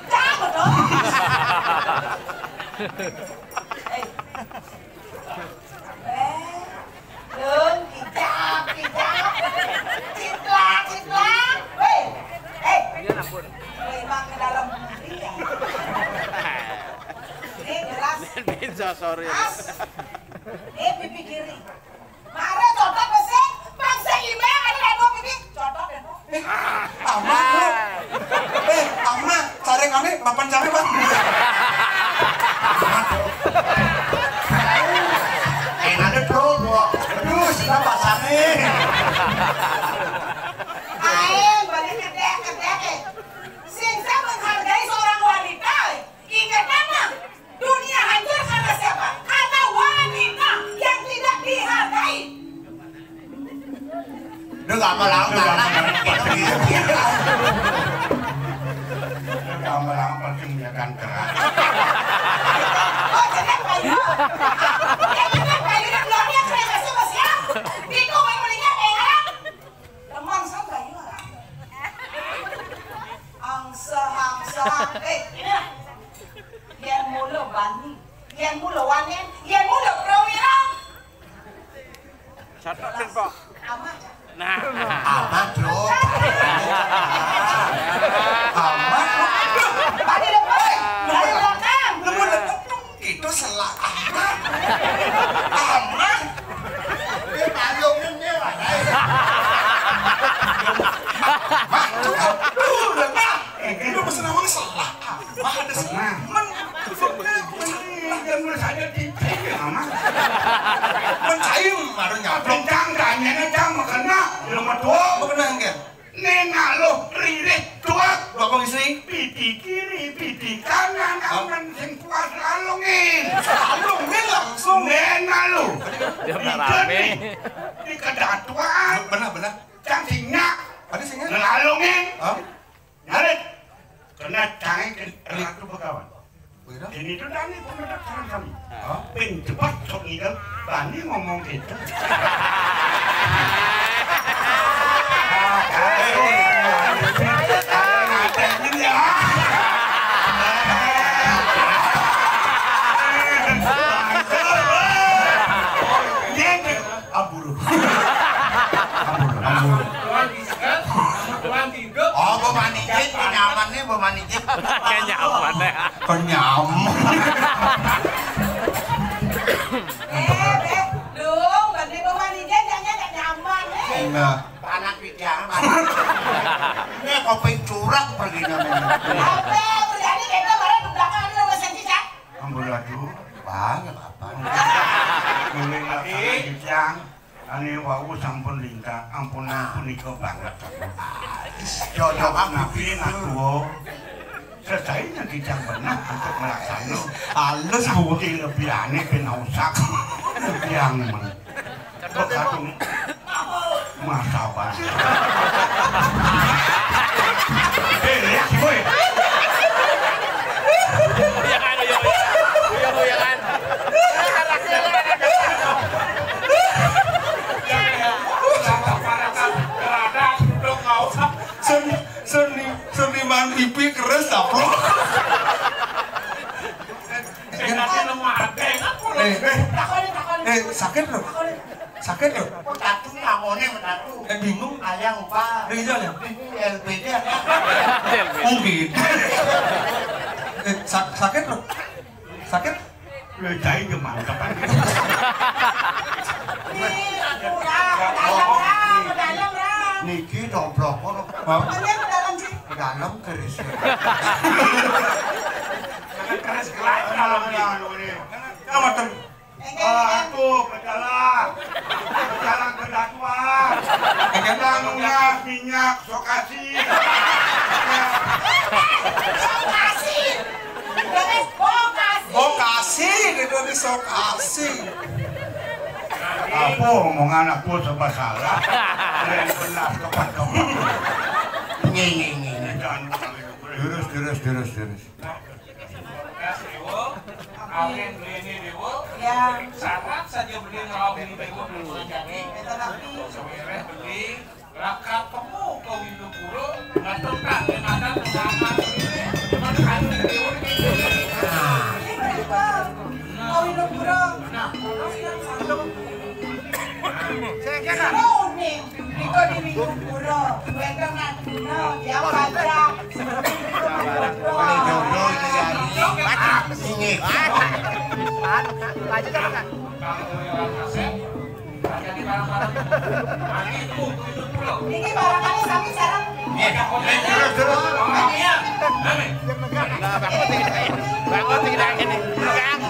Jangan dong. Đừng kicap, ciplak, hei, memang ke dalam dia. Ini jelas. Sorry. As, ini pipi kiri. Mare contoh besar, bangsa lima ada dua pipi, contoh deh. Ama bro, ama cari kami, papan cari bang. Ada bro, aduh sudah pasangnya. Aing balik kedek. Singsa menghargai seorang wanita. Ingat nama, dunia hancur karena siapa? Karena wanita yang tidak dihargai. Dia nggak mau lama. Gambaran perkembangan keras. Oh, jadi kayu. Jadi kayu dan bloknya kerja sama siapa? Itu yang melihat orang. Teman saya kayu orang. Angsa. Ini lah. Yang mula bani, yang mula wanen, yang mula prawira. Catat kan, Pak. Amat. Nah. Amat bro. Amat. Bani depan, bani belakang. Lemun itu salah amat. Amat. Dia payungnya dia wadai. Mak, itu pesan awang salah. Mak ada salah. Yang merasanya titik ya mama. Mencaim baru nyaplok. Pencang tanya cang makena nomor dua. Mau kena enggak? Nengah lo ririk tua. Dokong istri. Piti kiri, piti kanan, aman sing kuat lalungin. Alungin langsung. Nengah lo. Dia rame. Di kedatuan. Benar. Cang sinyak. Ada singa? Lalungin. Hah? Nyarit. Kena cangin ke ratu pegawai. Beda. Ini tuh Dani pemerintahan kami. Pencepat sok ngidam, Dani ngomong gitu. Oh, pemanijit, nyaman nih pemanijit. Kayak nyaman ya. Kenyam. Dong, bani pemanijat jangan gak nyaman. Nah, Anak pikiran. Ini kopi curang pergi namanya. Apa terjadi kita barang di belakang ada nomor senjata. Ambuladul. Banyak apa? Mulai lagi yang ane wau sampun lintang ampun punika banget. Jodoh nabi natuo. Selesainya kijang benar untuk melaksanakan. halus bu. Bukti lebih aneh penausak. Yang berkatung masa bas. Lihat si boy. Jangan, jangan. Seniman pipi keres taplok. Sakit loh. Sakit loh. Tatu ngomongnya menatu. Bingung. Ayang pak. Rizal ya? Ini LPD ya. Mungkin. Sakit loh. Sakit. Lời cháy cho mạng các bạn. Kalian ke dalam sih. Ke dalam keris. Jangan keras keras kalau ini. Kamu tem. Aku berjalan ke dakwah. Tangungnya minyak sokasi. Sokasi. Beres bokasi. Bokasi, itu di sokasi. Apa omongan aku serba salah? Lain benar kepada-kepada. Nyi. Terus. Agen ini dewo. Ya. Syarat saja beli ngelawak ini dewo belum jadi. Tetapi Sebenarnya beli rakat temu ke Windu Puro nggak tertak dengan ada bersama ini. Cuma kan dewo mau hidup burung. Saya kira nih, Niko di hidup burung. Mereka nanti, dia pajak. Boleh jodoh itu ya. Nyi. Lanjut kan? jadi barang-barang mati itu Windu Puro. Ini barangkali kami sekarang. Terus. Bangun tidak ini. Pegang.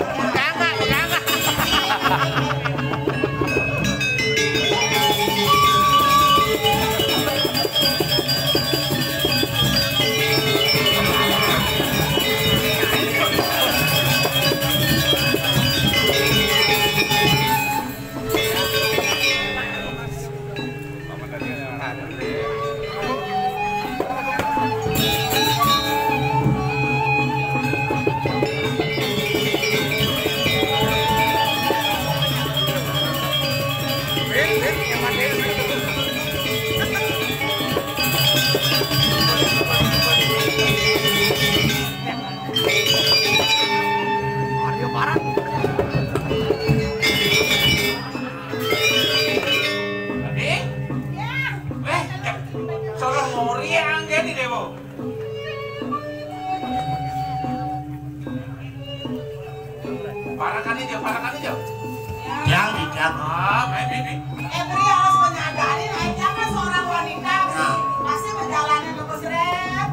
Parakan aja. Yang dijaga. Ebri harus menyadari Aida kan seorang wanita pasti menjalani lupus rep.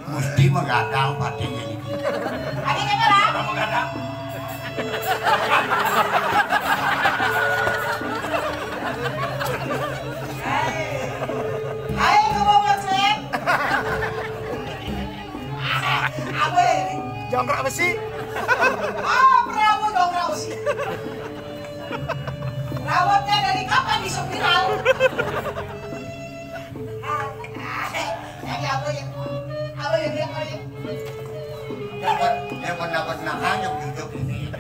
Mesti menggadang pada ini. Ada yang berapa? Kamu gadang. Ayo ke bawah rep. Apa ini? Jongkrak besi. Prabu jongkrak besi. Rawatnya dari kapan di spiral? Yang benar-benar hanya hidup ini.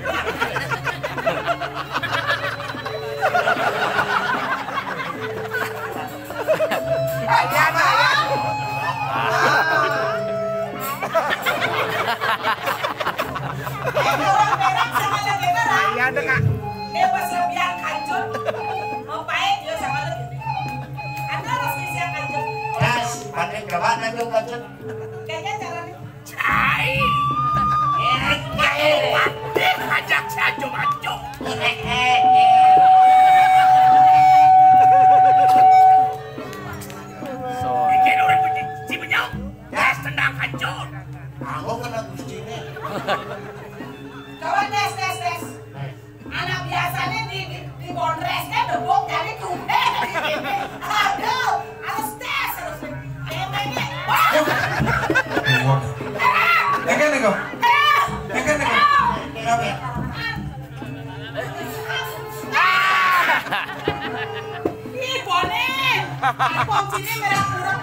Orang perak sama lagi perak. Iya dengar. Dia pas lebihan kancut. Mau pakai dia sama lagi. Anda harus bisa kancut. Yes, pakai gawat aja kancut. Kayaknya caranya. Ajak saja maju. Bikin orang bunyi si benyong. Tes tendang hancur. Aku kena gusti ini. Coba tes. Anak biasanya di bondres kan debong jadi tumben. Aduh, harus tes harus. Ayo pengen. Enggak nih kok. Ih, boleh. Pom sini merah kurang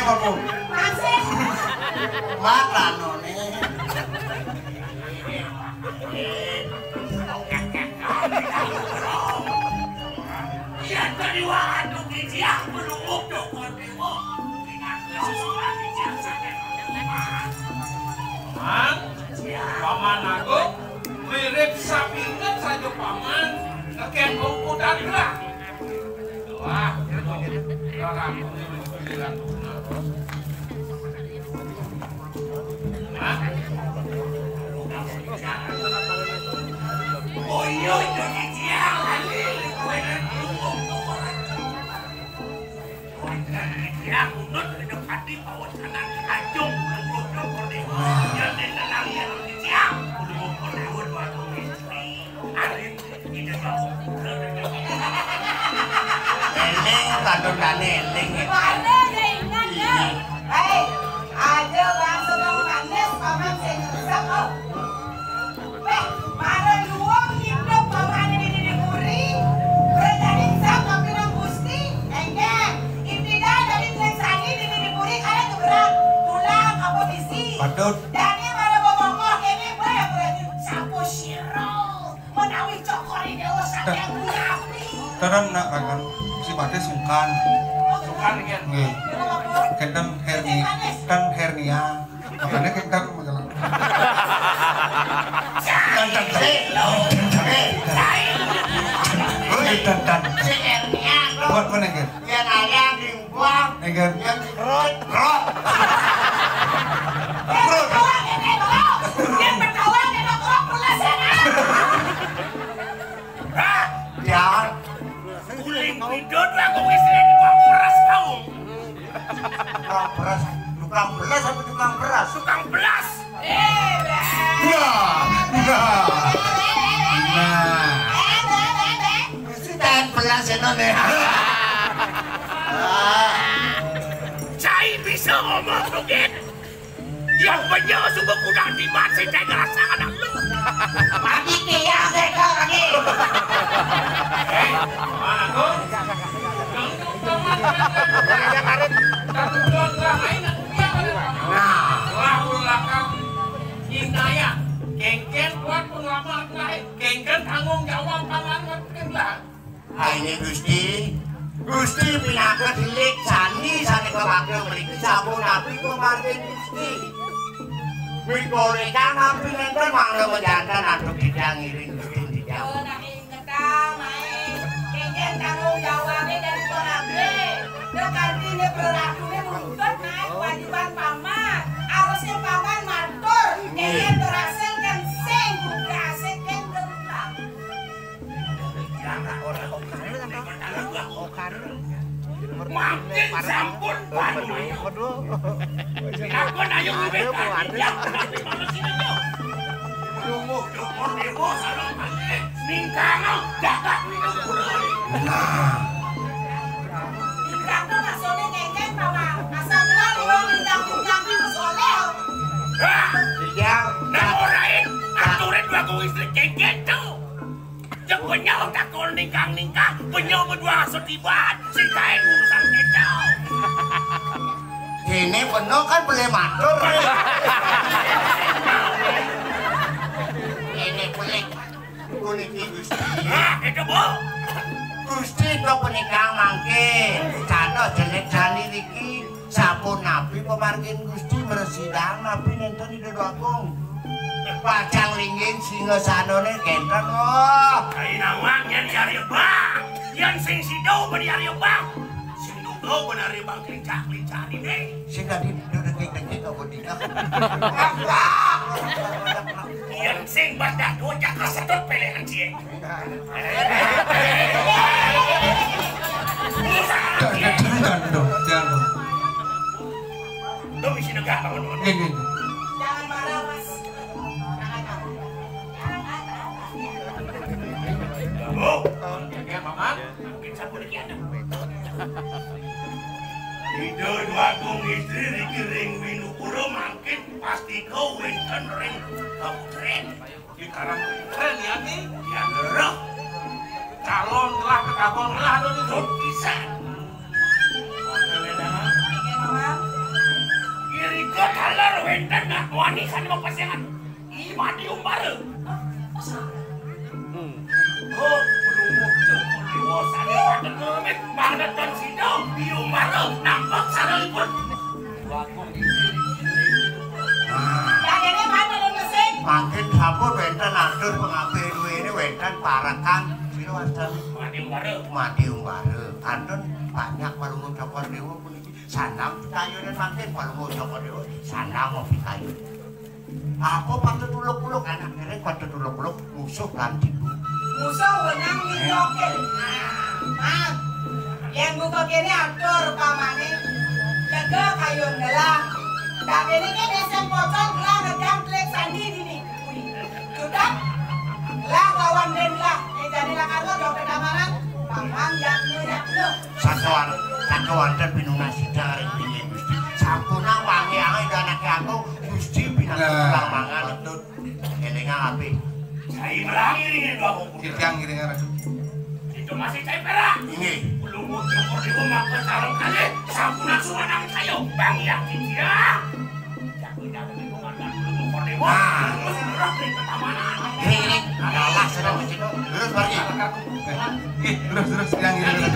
Aku. Masih. Mata noni. Yan kaliwa atong gijiak pelungok do kontiwo. Susulan gijiak sa Mang, paman aku mirip sapingan saja paman. Nakian kong kudan lah. Wah, orang giliran tuna. Hah? Oh iya Indonesia halil kowe nang ya mundur ke depan di bawah kanan ajung mundur kode ya tenang ya Indonesia udah kode dua istri arin ini mau Eling kadone eling. Mana dia ingat ya? Hei, ada bang sedang manis paman saya ngerusak oh. Weh, mana luang hidup paman ini di Muri? Berjadi sak tapi nang Gusti, enggak. Intinya dari Sani di Muri kalian keberat tulang oposisi. Patut. Dani mana bobogoh ini boleh berarti sapu siro menawi cokor ini usah yang ngapi. Karena nak kan si Pade sungkan. Sukan kan? Nggih. Kenten hernia. Makanya kenten masalah. Kenten si hernia Buat mana kan? yang ayam dibuang Engger. yang perut perut jangan guling bidot lah kau istri di bawah beras kau tukang beras apa tukang beras? tukang belas Mesti tahan belas ya non ya. saya bisa ngomong mungkin yang banyak sungguh kudang di mati saya ngerasa anak lu Mati dia mereka lagi. Mana tuh? Indaya, kengken buat pengamat lain, kengken tanggung jawab pangan lah. Ini Gusti pinakat hilik sani kepakai beri sabun api kemarin Gusti. Mereka ngapain nonton mangga menjantan atau tidak ngiring Gusti tidak. Oh, nak inget main. Kayaknya tanggung jawabnya dari pengambil. Dekanti ini berlakunya menuntut naik kewajiban paman. Harusnya paman matur. Kayaknya berhasil kan sing berhasil kan gerak. makin sampun panuh aku ayo ngibet ya tapi mana sini yo dungu dukor dewo salong mangke ningkano jagat minum kurang Kamu maksudnya kayaknya paman. Asal bilang lu undang-undang itu soleh. Yang nah orain aturin aku istri kengken tuh yang punya otak kau ningkang-ningkang punya berdua setiban si kain urusan kita ini penuh kan boleh matur. Ini boleh kuniki Gusti. itu bu Gusti itu penikang mangke. Cano jelek jani riki sabun nabi pemargin Gusti meresidang nabi nonton di doakong. Pacang linggin singa sanone kentang oh. kain awang yang diari bang yang sing sido beriari bang sing dudo benari bang kelincah-kelincah ini deh Sing tadi duduk-duduk ke bodika. yang sing badak dojak kasetut pelehan cie Jangan dong. lo bisa negah bangun Gini. Jangan marah mas. oh Ya, paman. mungkin sabun lagi ada Ide dua kong istri dikiring minu kuro makin pasti kau wenten ring kamu keren Di karang keren ya nih. ya gerah Calon lah kekabon lah tuh di kau bisa kiri ke kalar wenten nak wanisan mau pasangan ima diumbara oh belum jempol dewasa ni pada ngemet mana tan sidang diumbara nampak saralipun Yang ini mana lu mesin? Makin sabun wenten atur pengabe ini wenten parakan. Sino asal ma diumbara mati umbara. Anton banyak malungun sapon dewa puniki. Sanang pitayunan makin kalau ngocok kode sanang mau pitayun. Aku patut uluk-uluk anak kere patut uluk-uluk musuh lantik. Musuh wenang ngijokin. Nah, yang buka kini atur pamane. Jaga kayun gelang. Tak ini kan esem pocong gelang ngejang telek sandi dini. Sudah? Lah kawan den lah. Jadilah kado dompet amanan. Pamang yakne. Satuan dan pinungan sidang ring pinggir Gusti. Sampuna wangi ae anak aku Gusti pinang pulang mangan entut. Elingan api. Cai merangi ini dua kumpul. Kirkang giringan. Itu masih cai perak. Ini. Belum mau jokor di rumah ke sarung kali. Sampuna suanang kayo. Bang yang dia. Jangan itu nggak belum jokor di rumah. Masih berat di ketamanan. Ini. Adalah sedang mencino. Terus pergi. Terus yang giringan.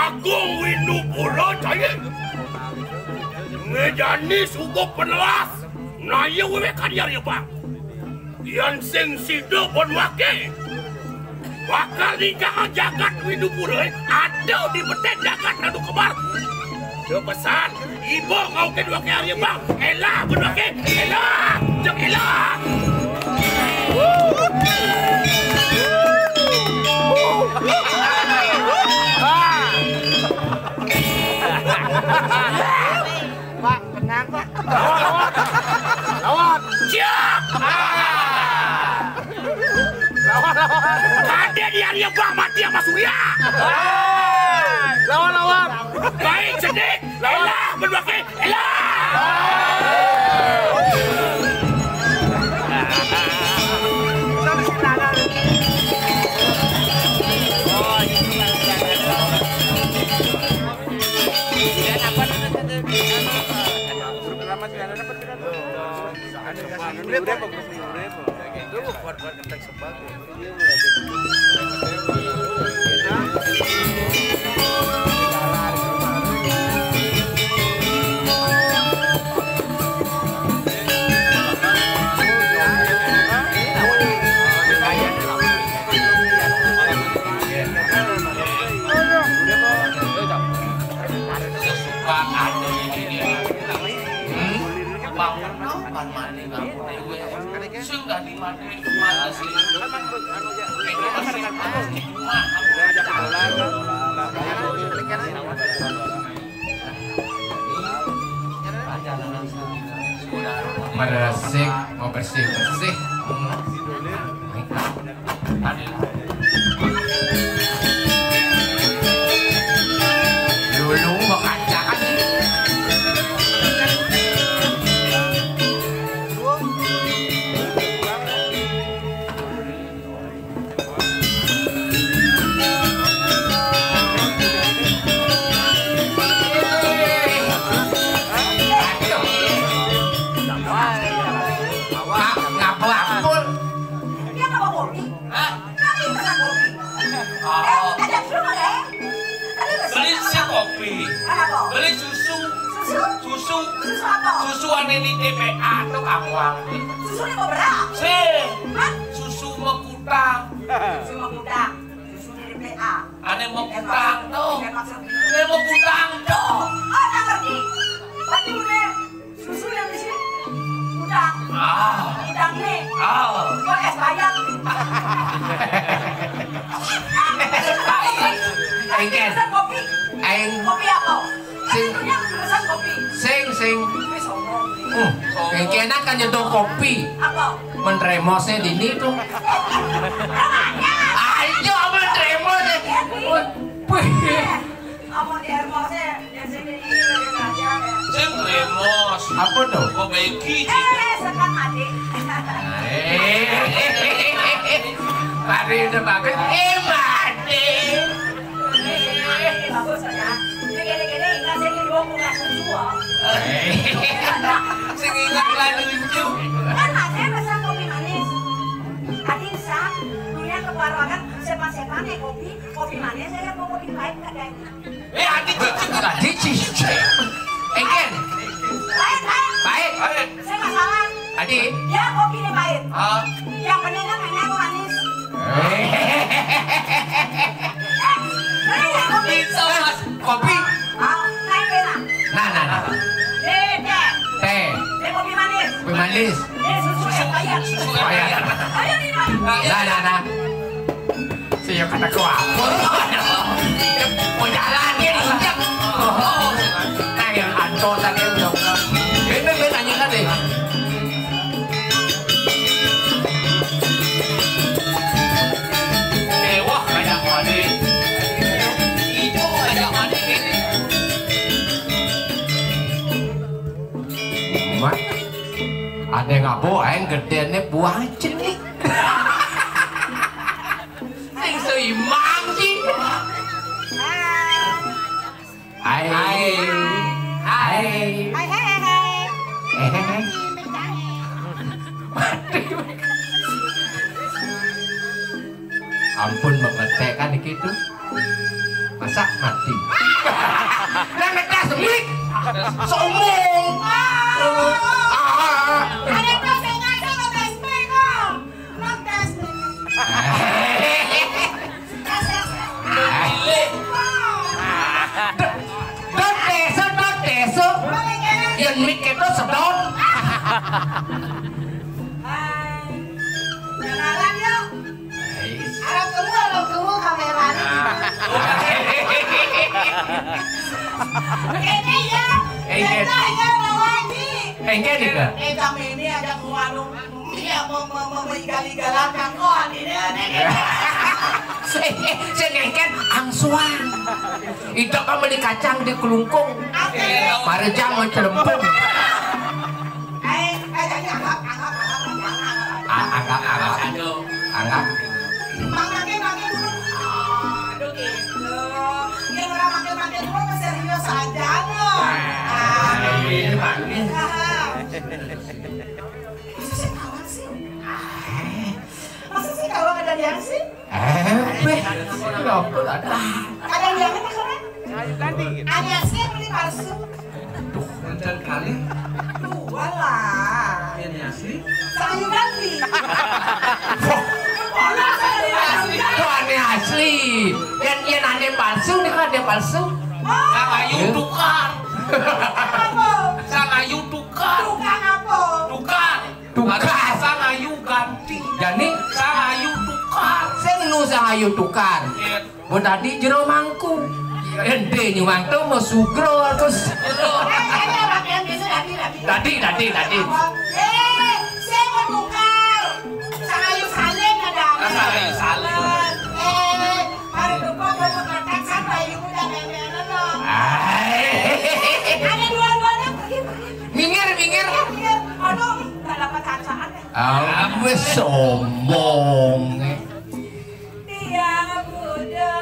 Agung Windu Pulau Jaya ngejani sugok penelas na iya wewe kadiar ya bang yang sing sido pun wake bakal nikah jagat Windu Pulau ada di betek jagat radu kembar kepesan ibu ngau ke dua kali ya bang elah berdua ke elah jok elah Pak, tenang Pak. Lawan. Siap. Lawan. Ada di Arya Bang mati sama Surya. Lawan. Baik sedih. Elah berdua ke. Elah. Meresik, mau bersih. Dulu mau kacakan beli susu aneh di TPA tuh kamu ambil Susu ini mau berak? susu mekutang Susu dari PA. aneh mekutang tuh Maksudnya aneh mekutang tuh oh, tak ngerti. Tadi udah susu yang di sini. Udang. Udang nih. Kok es bayam? Engken. Pesan kopi. Kopi apa? Sing. Pesan kopi. Sing. Kopi sombong. Engkenan kan nyeduh kopi. Apa? Menremosnya dini tuh. Ayo menremosnya. Apa di hermosnya? Yang sini ini aja. sing lemos Apa tuh? mau beki Sekarang adik. Padi udah bagus. Mati. Bagus ya. Ini gini-gini nggak sih dibawa muka semua. Sing ingat lagi lucu. Kan ada pesan kopi manis. Adik sak, punya keparuan makan sepan-sepan kopi manis saya mau kopi pahit kadang. Adik cici. Engken. Pahit. Saya nggak salah. Adik. Ya kopi ini pahit. Yang penting kan enak kok manis. Kopi. Kopi. Naik enak. Nah. Teh. Kopi manis. Kopi manis. Susu yang pahit. Pahit. Ayo minum. Nah. Saya kata kau apa? Mau jalan dia injak. Nah yang anto tadi udah. Bener nanya kan deh. Wah kayak mandi. Hijau kayak mandi ini. Mak, ada yang apa? Yang gedenya buah celik. Sing seimbang sih. Hai. Ampun mengetek kan gitu. Masa mati. Lah ngetes semik. Sombong. Ada dosengan sama BSP kok. Mang tes. Doteso. Yang mik itu sedot. Kenalan yuk. Arab kamu kameranya. Ini ya. Kita ya lagi. Engken juga. Kami ini ada kuanu dia mau menggali-galakan kok ini. Saya ngengken angsuan. Itu kan beli kacang di kelungkung. Marejang mencelempung. Anggap. Makin dulu. Aduh gitu. Yang orang makin dulu masih serius aja loh. Masa sih kalau ada yang sih? Kenapa ada? Ada yang kan kan? Ada yang sih beli palsu. Lancar kali. Dua lah. Ini asli. Saya ganti. Itu aneh asli. Yang aneh palsu, ini kan aneh palsu. Sang Ayu tukar. Apa? Sang Ayu tukar. Tukang apa? Tukar. Sang Ayu ganti. Jadi, Sang Ayu tukar. saya sang ayu tukar. Bu tadi jero mangku. Ente nyuang tuh mau sugro terus. Ada pakaian gitu tadi. Tadi. Saya mau tukar. Sang Ayu Saleh ada. Sang Ayu Saleh. Hari depan mau katakan Sang Ayu udah nenek loh. Ada dua-duanya pergi. Minggir. Aduh, nggak dapat kacaan. Wes sombong. Tiang Buddha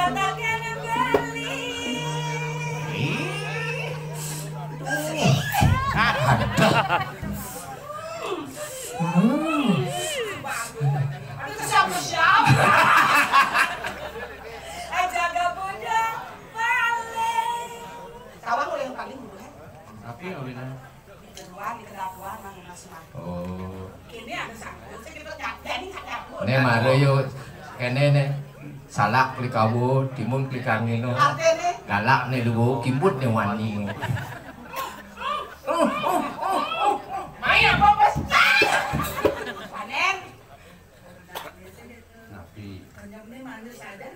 takkan balik. Itu siapa? Jaga Buddha balik. Kawan lo yang paling dulu kan? Tapi awalnya. Kedua di kedatuan mang masih mati. Oh. Ini ada satu. Saya kita jadi kadapun. Nih Mario kene nih salak klik kamu timun klik angin Artinya galak nih dulu kimbut nih wani main apa besar? Panen. Tapi. Kenyangnya manis aja.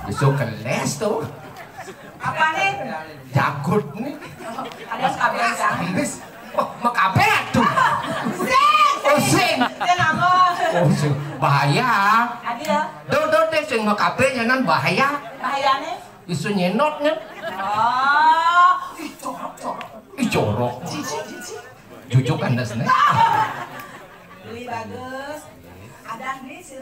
besok keles tuh Apa nih? jagut nih Ada sekalian kan? makabe tuh sing Dia nggak mau. sing bahaya Adi ya. do deh sing makabe nyanan bahaya Bahayanya? isu nyenotnya Oh. jorok Cici. jujuk anda sini Beli bagus. Ada nih sih.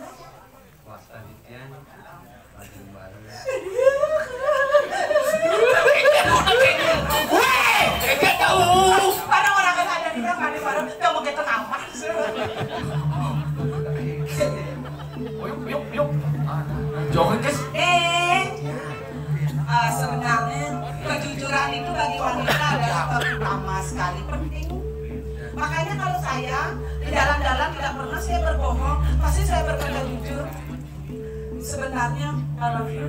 Parang orang kan ada di kamar, parang mau kita nampak. Makanya kalau saya di jalan-jalan tidak pernah saya berbohong, pasti saya berkata jujur. Sebenarnya I love you.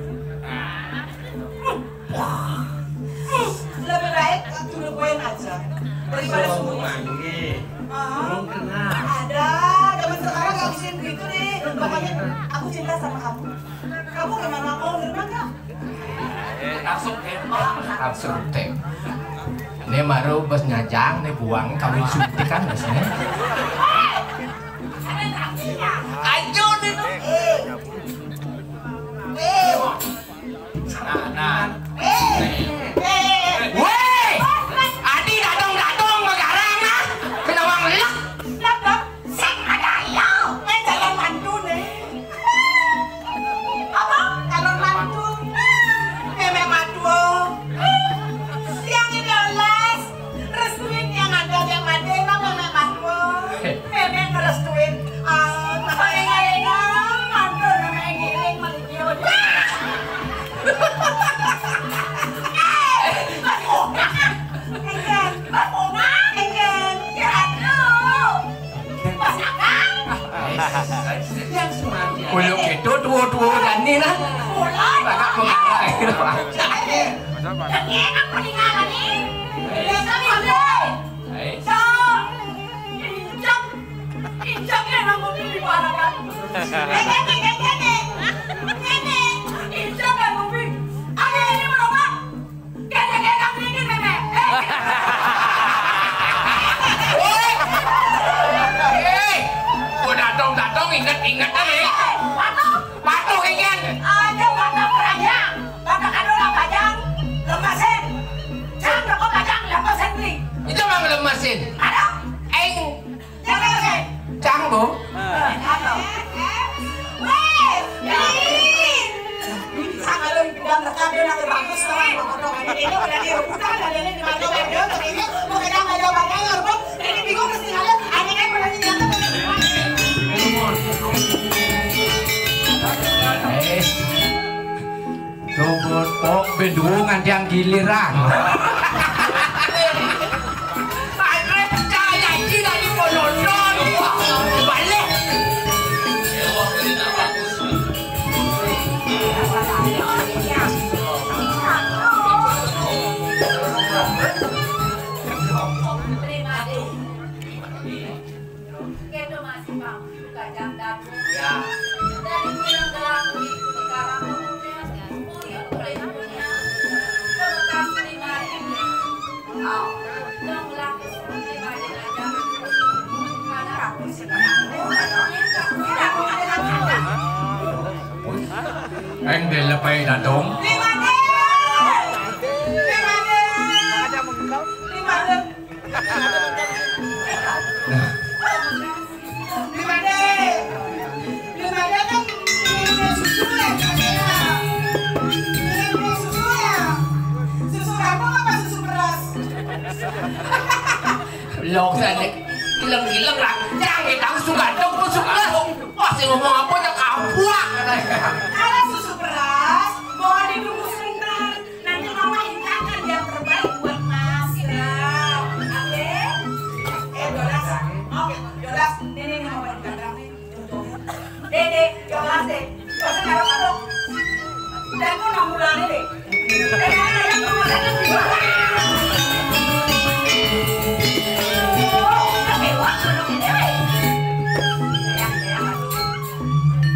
Lebih baik to the point aja daripada sembunyi. Belum kenal. Ada, zaman sekarang gak bisa begitu deh. Pokoknya aku cinta sama kamu. Kamu gimana? Mau nerima nggak? Langsung teh. Ini baru bos nyajang, ini buang kawin suntik kan biasanya. Ayo nih. Nah. Weh, Adi datang magarang nah. Kena wang lek. Sing ada yo. Calon mantu nih. Apa? Calon mantu. Meme mantu. Yang idealis. Restuin yang ada yang madena meme mantu. Meme ngerestuin. Paling-paling mantu meme giling malikion. Uluk itu tua-tua dan ni lah. Agak mengarah itu. Ini enak peninggalan nih. Biasa nih. Injak ya nak mobil di mana kan? Injak kan mobil. Ada ini merokok. Kene kami ini meme. Datang ingat tadi. Patuh ingat. Ada mata keranjang. Mata kadola pajang. Lemasin. Jangan rokok pajang lemasin beli. Itu memang lemasin. Ada? Eng. Jangan lemasin. Cang bu. Weh, sama lu bilang rekam dia nanti bagus sama potongan ini udah direbutan dan ini dibantu video ini mau kita nggak jawabannya ngerebut ini bingung mesti ngalir aneh kan pernah nyata Tunggu pok bedungan yang giliran. Cahaya tidak dipononon. Balik. Anh để là bay là đúng. Lột ra này Gilang lah jangan kita suka dong suka masih ngomong apa aja kabuak ada susu beras bawa ditunggu sebentar nanti mama hidangkan yang terbaik buat Mas ya oke Yolas oke Yolas ini mau hidangkan Dede Yolas deh pasti kalau kamu dan mau namulan deh yang mau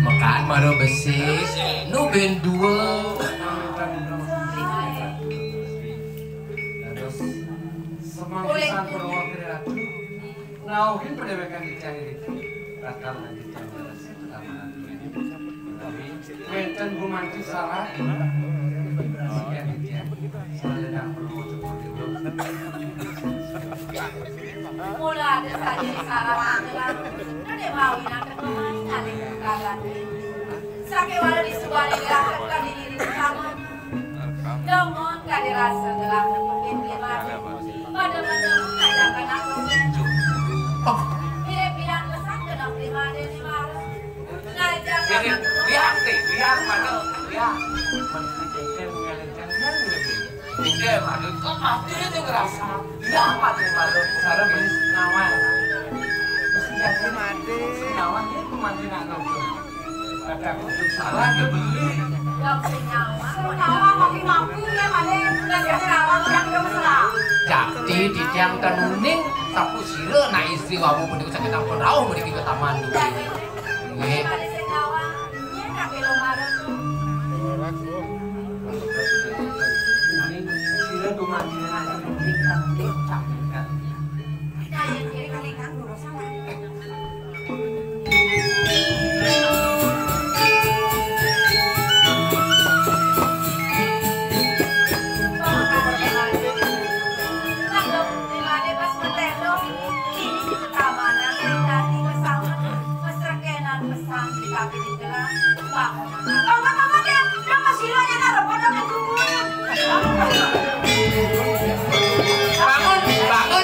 makan baru besi nu ben dua semangkisan peluang perilaku nauhin pendewekan dicari itu bakal lanjutkan relasi pertama nanti tapi wenten gumanti salah sekian itu ya saya tidak perlu cukup itu mula ada saja salah bilang ada mau nak kemarin ada kekalan sakit walau di sebuah negara bukan di diri sama namun kali rasa telah mungkin lima pada ajakan aku bilang pesan kenal lima dan lima ngajak lihat mana lihat menjadikan mengalihkan yang lebih Oke, malu kok mati itu ngerasa. Enggak mati malu. Sarang ini nawan. Senjata mati. Nawan itu mati nak nongkrong. Ada kutub salah dia beli. Yang senyawa. Senyawa makin mampu ya mana. Dan yang senyawa yang dia masalah. Jadi di tiang tenuning sapu sila na istri wabu mending sakit ampun rauh mending ke taman dulu. Nggih. Ada senyawa. Ini kakek lomaran tuh. Sila dumati na natin yung tingkat. Kaya kiri kalikan dulu sama.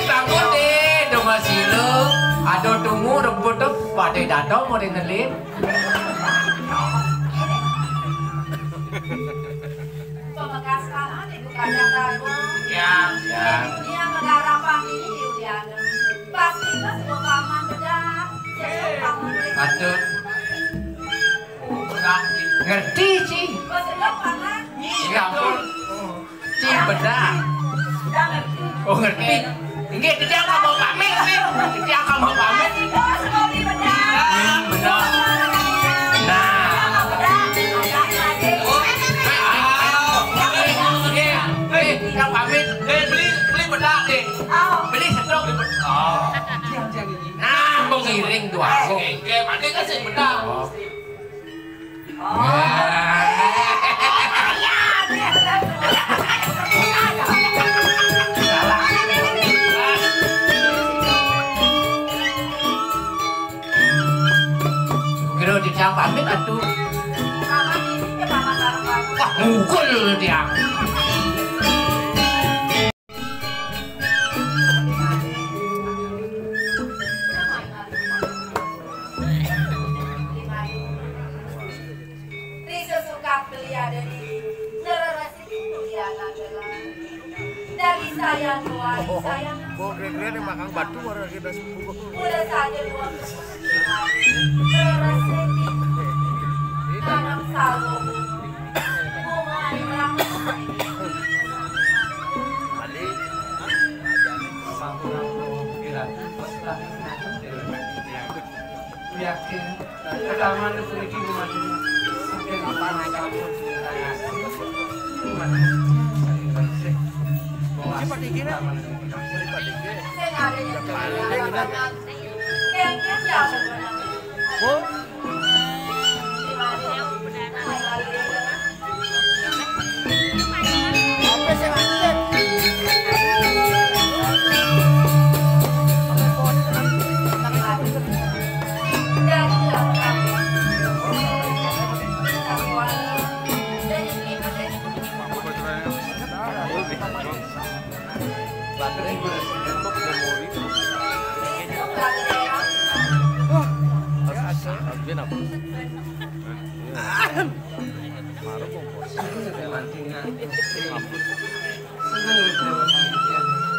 Bangun deh, dong silo. Ada tunggu rebut pada datang mau dengerin. Pembekas tanah di bukannya tahu. Ya. Ini yang negara pagi ini diudiana. Pasti kan sebuah paman bedak. Paman beli. Patut. Ngerti sih. Sedap paman. Ya ampun. Cing bedah. Oh ngerti. Nggih, dia nggak mau pamit, dia nggak mau pamit. Benar. Yang pamit, beli bedak deh. Beli sedok di bedak. Nah, mengiring dua. Oke, mandi kasih bedak. Kira di jam pamit atuh. Wah, mukul dia. Dari saya tua, saya keren-keren yang makan batu orang kita sembuh. udah saja dua terreseti tanam sawo bunga merah Balik. Yakin, kedaman itu lagi gimana? Mungkin apa kamu Cepat dikira. saya ada yang kayaknya jauh Oh, apa sih anjir? baterai bereskan kok memori. Harusnya apa? Marah kompos. Senang itu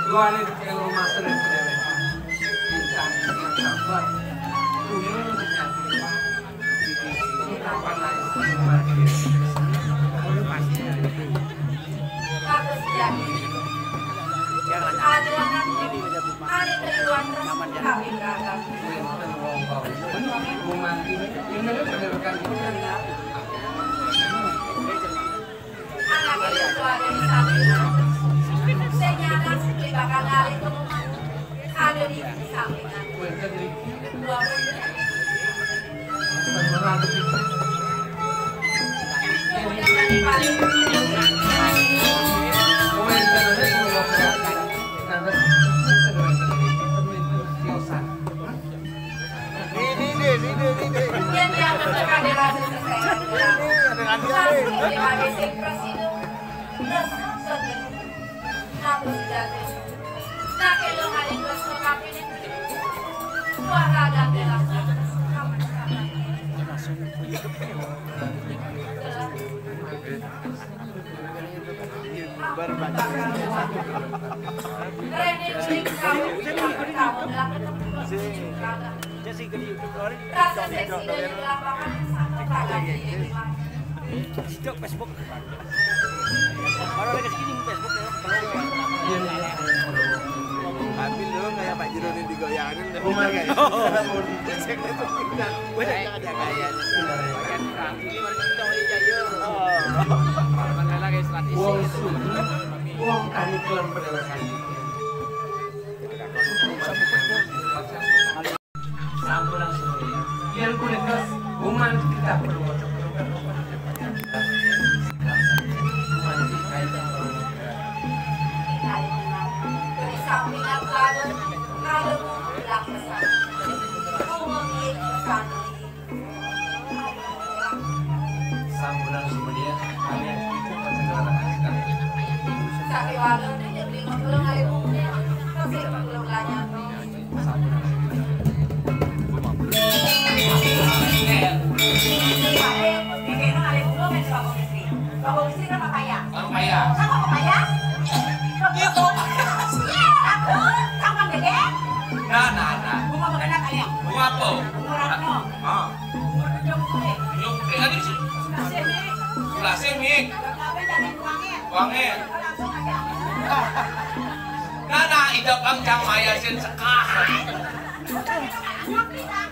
dua nih kalau master itu bincang sabar ini kapan lagi ada di sampingan. Dua yang dianggap sebagai rasa Rasa seksi dari lapangan sangat kagak Sejak Facebook. Baru lagi segini Facebook ya. Ambil dulu kayak Pak Jiro ini digoyangin. Oh my god. Gue jangan gaya. Ini warga kita mau dijayo. Mana lagi strategi. Uang curriculum pendidikan. Sampuran semuanya. Yang kulikas umat kita perlu sambulan semuanya kalian itu segala kita. Sakit walau dia beli motor ngali bungnya, pasti belum lanya. Bawa istri kan papaya. Papaya. Sama papaya? Itu. Aku kapan gede? Nah. Bunga maganda kalian. Bunga apa? Bunga ratno. Ah. Yung tadi sih. Sini. Sebelah sini. Tapi jangan buangin. Buangin. Langsung aja. Nah, idap ang jang maya sin sekah.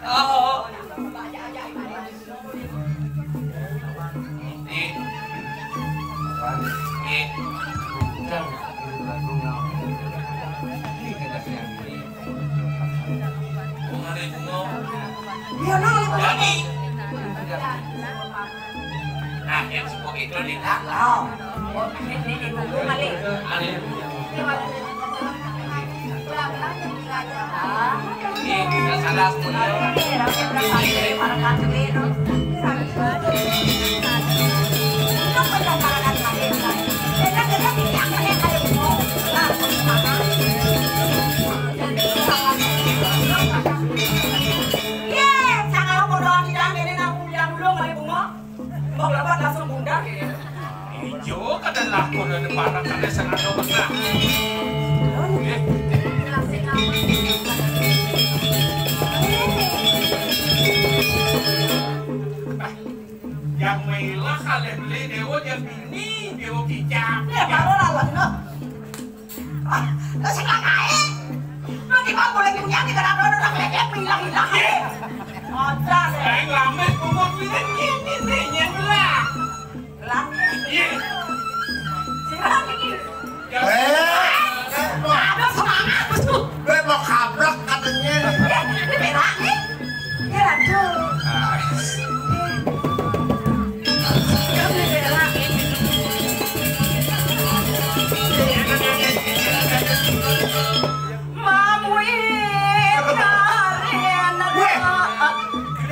Oh. Jadi, nah yang sebuah itu nih. Oh, ini tunggu malik. Ini kita salah semua. Langsung bunda. Ijo kada laku na parang kada sa ano basta. Yang may lakalen le dewo yang bini dewo kicap. Ya baru lawan no. Lah sing kae. Lu di bawah boleh punya di kana dono nang lek hilang-hilang. Oda deh. Ang lamet mo ini lah. Lah. Iya. Siapa ini? Ada semangat betul. Gue mau kabrak katanya. Ini merah nih. Ya lanjut.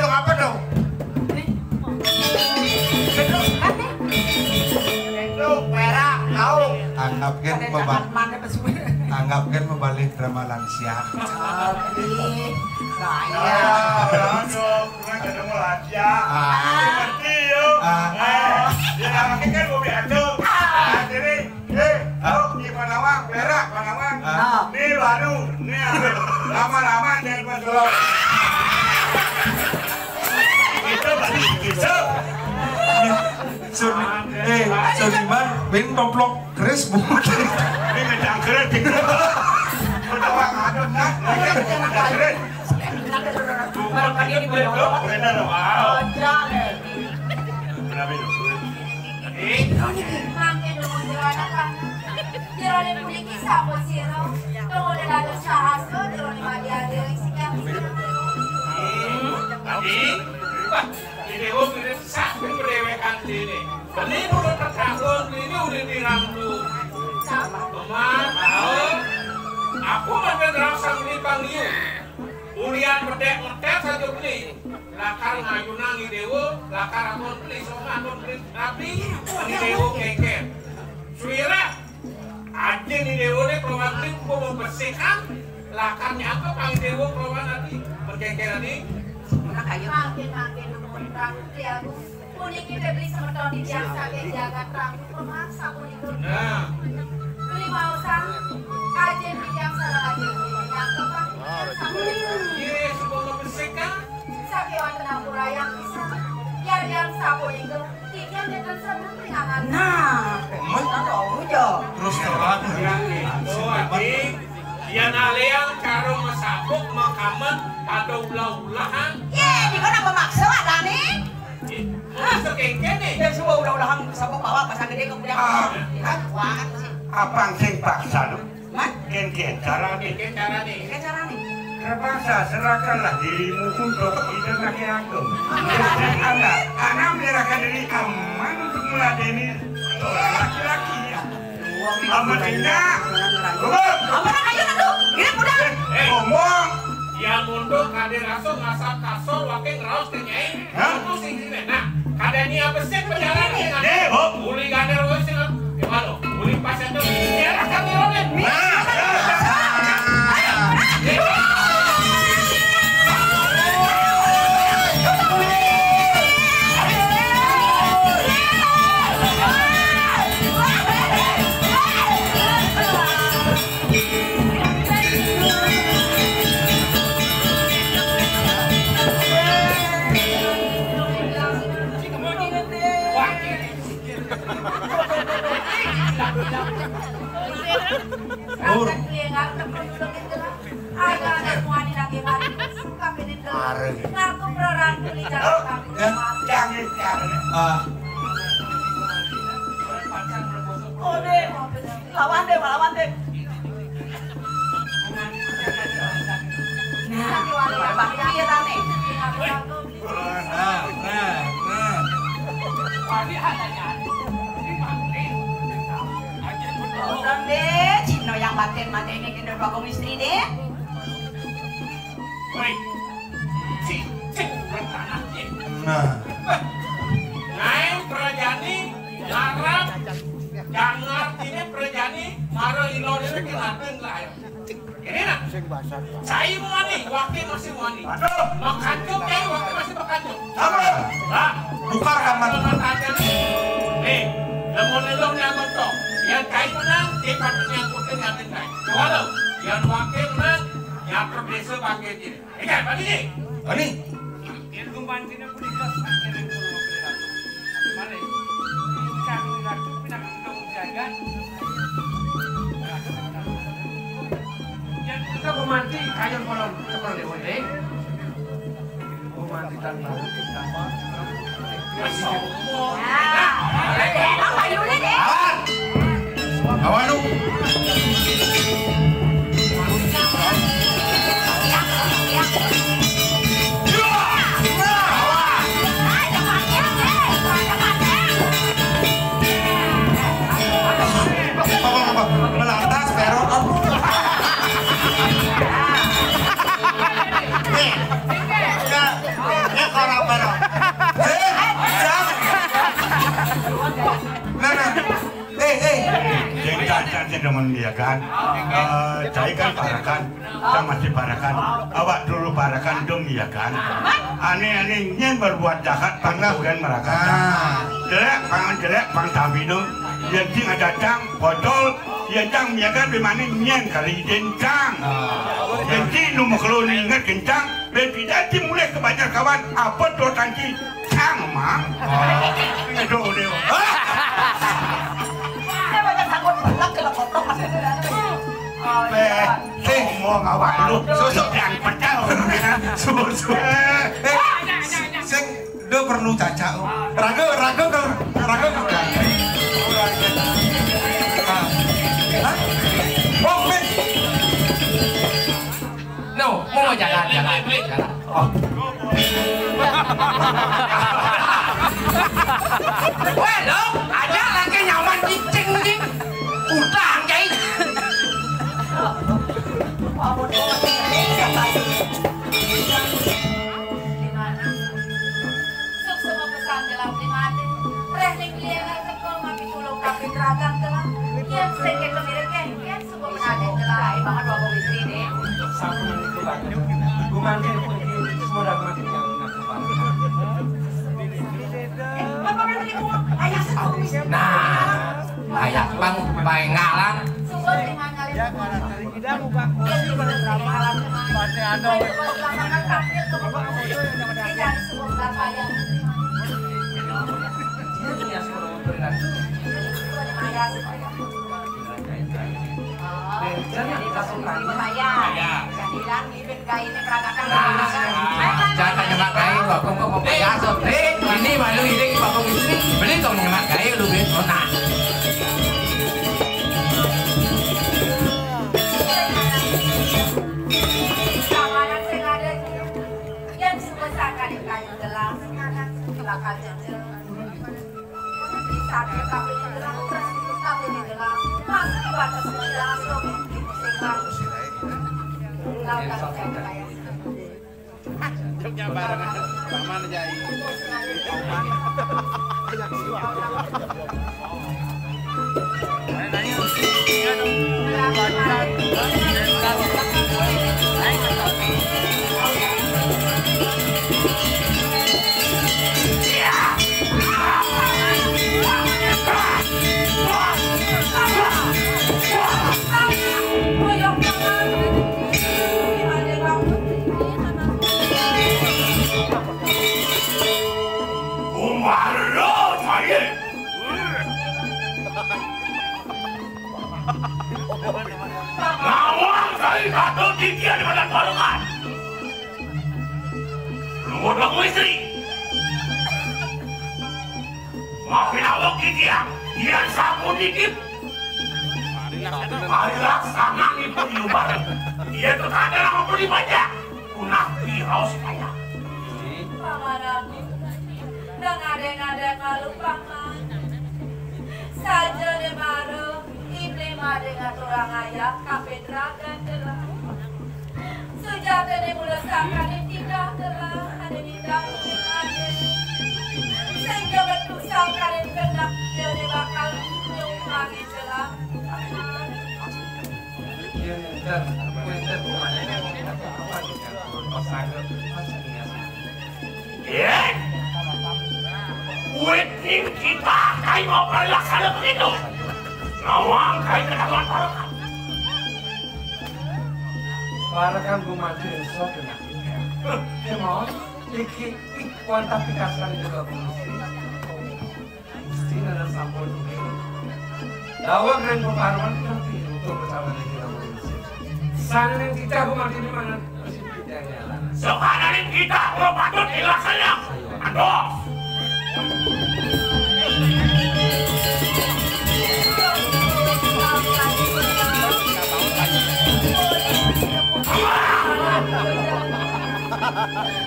Apa dong? Anggapkan membalik drama lansia. Lama-lama jadi masalah. Suniman, bin komplok keris mungkin. Ini ngejang keren. Udah wang ada nak, ngejang keren. Bener, wow. Kenapa itu? Mangke dulu diranakan. Dirone punya kisah po siro. Tunggu na lalo sa aso, dirone madiade sikat. Tadi, ini udah sampai merewekan sini. Ini udah terkagum, ini udah dirangkul. Teman, tahu? Aku makan rasa ini panggil. Ulian medek-medek saja beli. Lakar ngayunang idewo, lakar aku beli sama aku beli. Tapi idewo kengker. Suira, anjing idewo ini keluar beli, aku mau bersihkan. Lakarnya apa pang idewo keluar nanti berkengker nanti. Mangke dulu kontrak aku. puniki beli semerton di tiang saking jagat rambut pemaksa puniki. Nah, Beli mausan kajen di tiang salah kajen yang kepan iya sebuah bersihkan. sakewan tenapura yang bisa yang sapuniki tiga dengan senang ringan. Nah, emang tahu aja. Terus terang. Oh, adik, yang aliang karo masabuk makaman atau ulah-ulahan. Ye, di mana memaksa ada nih? Sekengke nih. Ya semua ulah-ulahan sabuk bawa pasang gede kemudian. Kan, wah sih. Apang sing paksa no? Mat, Ken cara nih. Bikin cara nih. kayak cara nih. Terpaksa serahkanlah dirimu untuk idamaki aku. Anak menyerahkan diri aman untuk meladeni seorang laki-laki. Aman tidak. Apa nak ayo nandu? Ini mudah. Ngomong. Yang mundur kade rasul ngasap kasor wakil raus kenyai. Kamu sing sini. Nah, kade ini apa sih perjalanan nih? Uli kade raus sih. Gimana? Uli pas itu. Ya, akan ngerolen. Oh deh, lawan deh, lawan deh. Nah, bakti ya tane. Udah deh, Cino yang batin ini kita dua istri deh. Woi, cicing bertanah ini. Nah, Naik perajani, larang, jangan ini perajani, maro ilor ini kilatin lah. Ini nak, saya mau nih, waktu masih mau nih. Makan cup ya, waktu masih makan cup. Lah, buka kamar. Nih, lemon ilor yang bentok, yang kain menang, cepat yang putih yang tinggal. Walau, yang wakil menang, yang perbeza pakai ini. Ikan, bagi ni. Ini. Ilmu bantina pulikas akhirnya pulau berlaku. Mari, ikan berlaku pindah ke jaga. Yang kita memanti kayu kolom seperti ini. Memanti tanpa tanpa. Apa yuli deh? Awan lu. Melantas pero teman dia kan, saya kan parakan, saya masih parakan, awak dulu parakan dong ya kan, aneh-anehnya berbuat jahat panglah bukan mereka, jelek pang tabino, yang sing ada cang, botol, yang cang ya kan bimani nyen kali dencang, yang sing nu kalau ingat kencang, tidak mulai kebanyakan kawan, apa tuh tangki cang mah, itu dia. Ngomong awak lu susuk yang pecah susuk sing do perlu caca raga no mau jalan weh lo ada lagi nyaman cicing cing utang jai Semua pesan dalam limate, rehling liang teko mami tulung kapit ragang telah, kian seke kemireke, kian semua pesan telah, ibangan dua komisi ini. Sapu yang itu banyak. Gumantin pun semua dah mati yang nak kepala. Nah, kayak bang ngalang. Jangan nyemak gaya, bakong kok biasa. Ini malu ini bakong istri. Beli kau nyemak gaya lu beli nona. Samaran sing ada yang sebesar kali kayu gelang, bakal jajal. Bisa kita beli gelang terus kita beli gelang. Masih di batas gelang so sing bagus. Joknya barengan. Paman jai. Nawang saya kata tiga di badan barengan. Lumut aku istri. Maafin awak kikiang, dia sapu dikit. Mari laksana itu diubah. Dia terkadang nama beri banyak. Punah virus kaya. Pamanaku, dan ada kalau paman. Saja de baru, iblis dengan orang ayah, kafe dragan telah. Sejak ini mulai sakan tidak telah, ada tidak ada. Sehingga betul sakan kena dia bakal nyumbangin telah. Wedding kita kayak mau berlaksana begitu. Nawang kayak kedatangan Parakan. Parakan gumanti esok kena. Mau dikit kuantitas kasar juga polisi. Mesti ada sampul dulu. Dawa grand peparman nanti untuk bersama dengan kita polisi. Sana yang kita gumanti di mana masih kita jalan. Sekarang kita mau patut dilaksana. Aduh.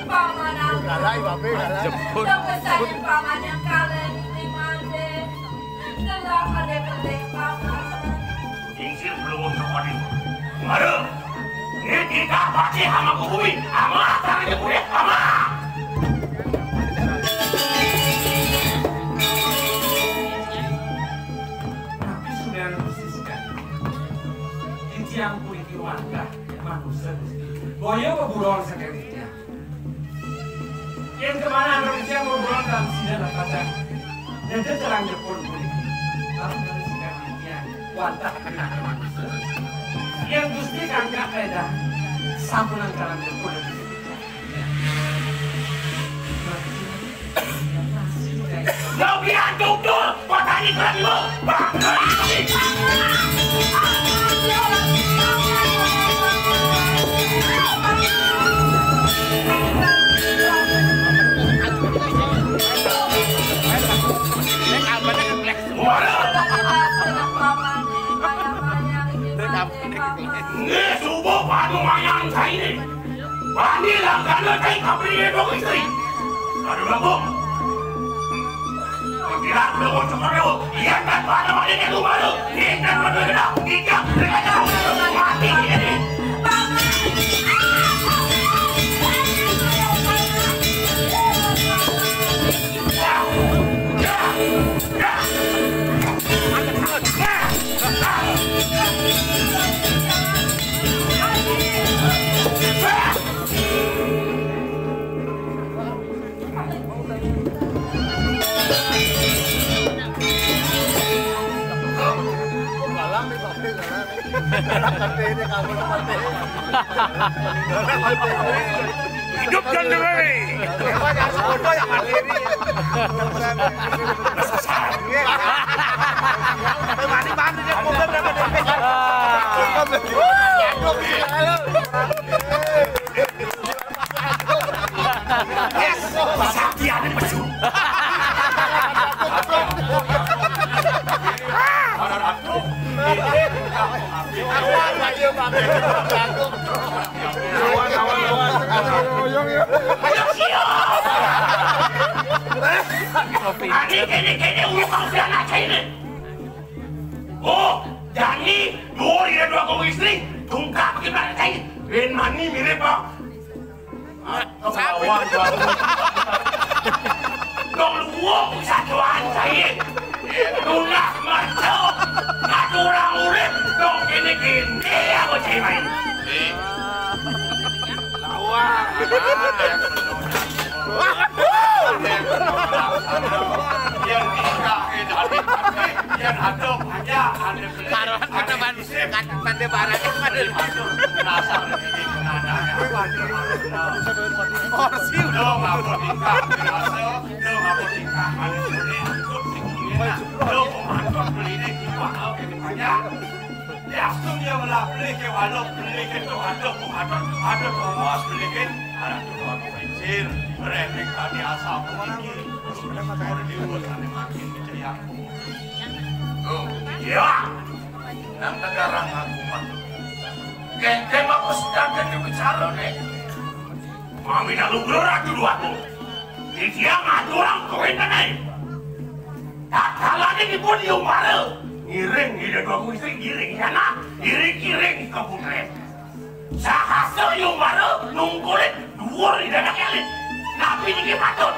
Paman aku, jemput paman yang kalian dimana, telah ada penting paman. Insir belum untuk ini. Mari, ini kita pasti sama kubuin, sama tangan kubuin, sama. Tapi sudah persiskan. Ini yang kulit warga manusia. Boyo berburon sekalinya. Yang kemana manusia berburon dalam sidang kacang. Dan dia terang jepun kulit. Lalu dari sekalinya wadah kena manusia. Yang gusti kangkak beda. Sampunan terang jepun. Lebih antuk tuh, patani kerabu, Ini subuh padu mayang saya ini. Panilah karena saya kabinnya dong istri. Aduh lambung. Tidak perlu cukup dulu. Ia kan pada makanya itu baru. Ia kan pada kena. Ia kan mati ini. Hidup dan diri. Saktiane pesu. Ini ulang dan aja ini. Oh, jadi dua kong istri tungkap gimana cai? Ben mani mirip pak. Kawan dong luang satuan cai. Tunah macam orang urip dong gini aku cai main. Lawan. Yang dikain yang aduk aja ada teman pandai barang nasar ini porsi udah ngapa nikah udah ngapa nikah udah mau beli ini mahal ini banyak ya dia malah beli ke walok beli ke tuh ada bos beli ke ada tuh bensin berefek tadi asap tinggi orang diurus ane makin keceriaan. Oh, iya. Nang negarang aku mah. Geng aku sedang jadi bicara deh. Mami nak lu gerak dulu aku. Dia ngatur orang kawin nih. Tak kalah ni pun dia marah. Giring dia dua aku istri giring sana, giring kebun rem. Sahasa dia marah nungguin dua di dalam elit. Nabi ni patut.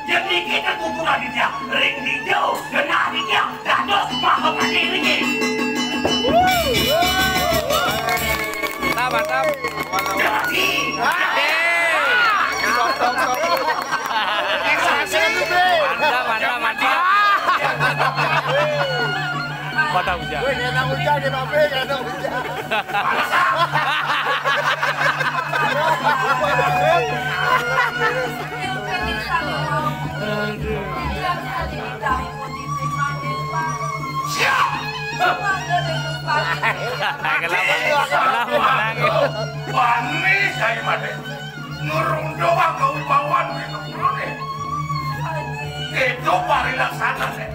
Jadi kita kumpulan di dia, ring di jauh, kena di dia, dados mahal pasti ringi. Mantap. Jadi. Mantap. Mantap hujan. Woi, nang hujan di Babe, nang hujan. Wani saya mati ngurung doang keupawan itu deh. Itu pari laksana deh.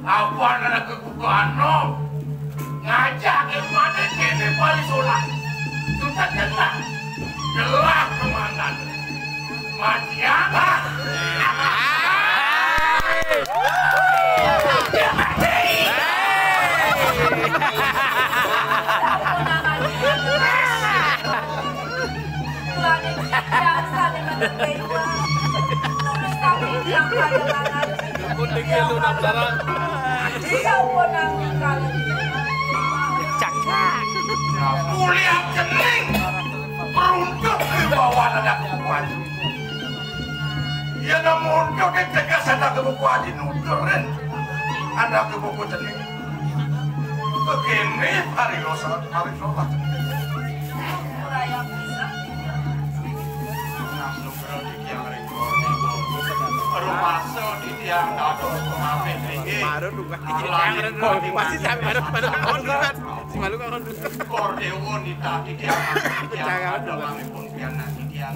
Apa anak kebukaan ngajak mana kene pari sholat. Kita jelas kemana mati apa? Mulia kening merunduk di bawah ada kebukuan. Ya namun untuk tegas ada kebukuan di nuturin ada kebuku kening. Begini hari sholat. Masuk di tiang dados pemampin tinggi. Masih sampai baru si malu kan kordeon di tadi tiang ada pun pian nanti tiang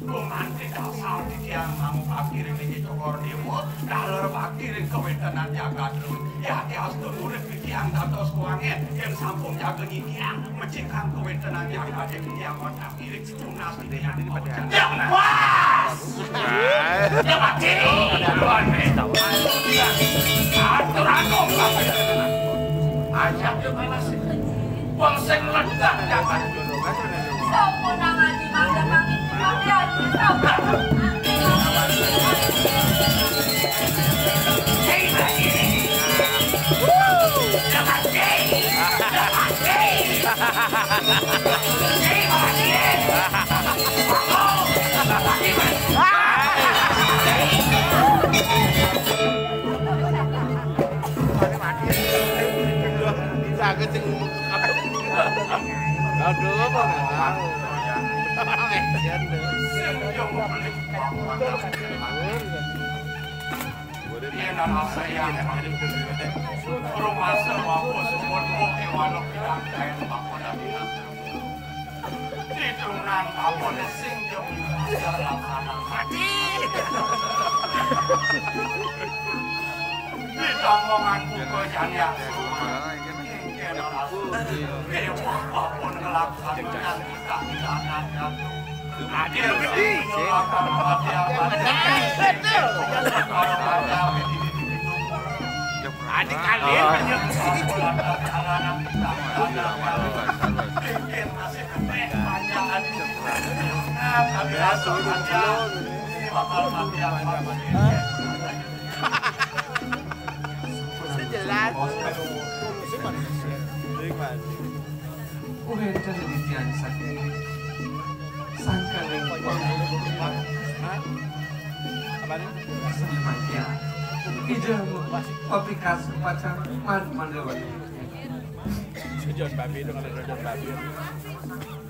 pemantik asal di tiang mau pakirin ini kordeon dalar pakirin kewentenan jaga terus ya tias turun di tiang dados kuangnya yang sampung jaga di tiang mencengkang kewentenan jaga di tiang otak kirik tunas di tiang ini pada yang pas ya mati luar biasa aturan apa ya ajak ke mana sih uang sing ledak dapat sopo nang ngaji mangga mangin mangga sopo hei lagi jangan hei Aduh, apa enggak? Adik kalian Jelas. Uhen televisian sakit. Sangka lingkuang. Semakia. Ijam aplikasi pacar mandor. John Babi dengan John Babi.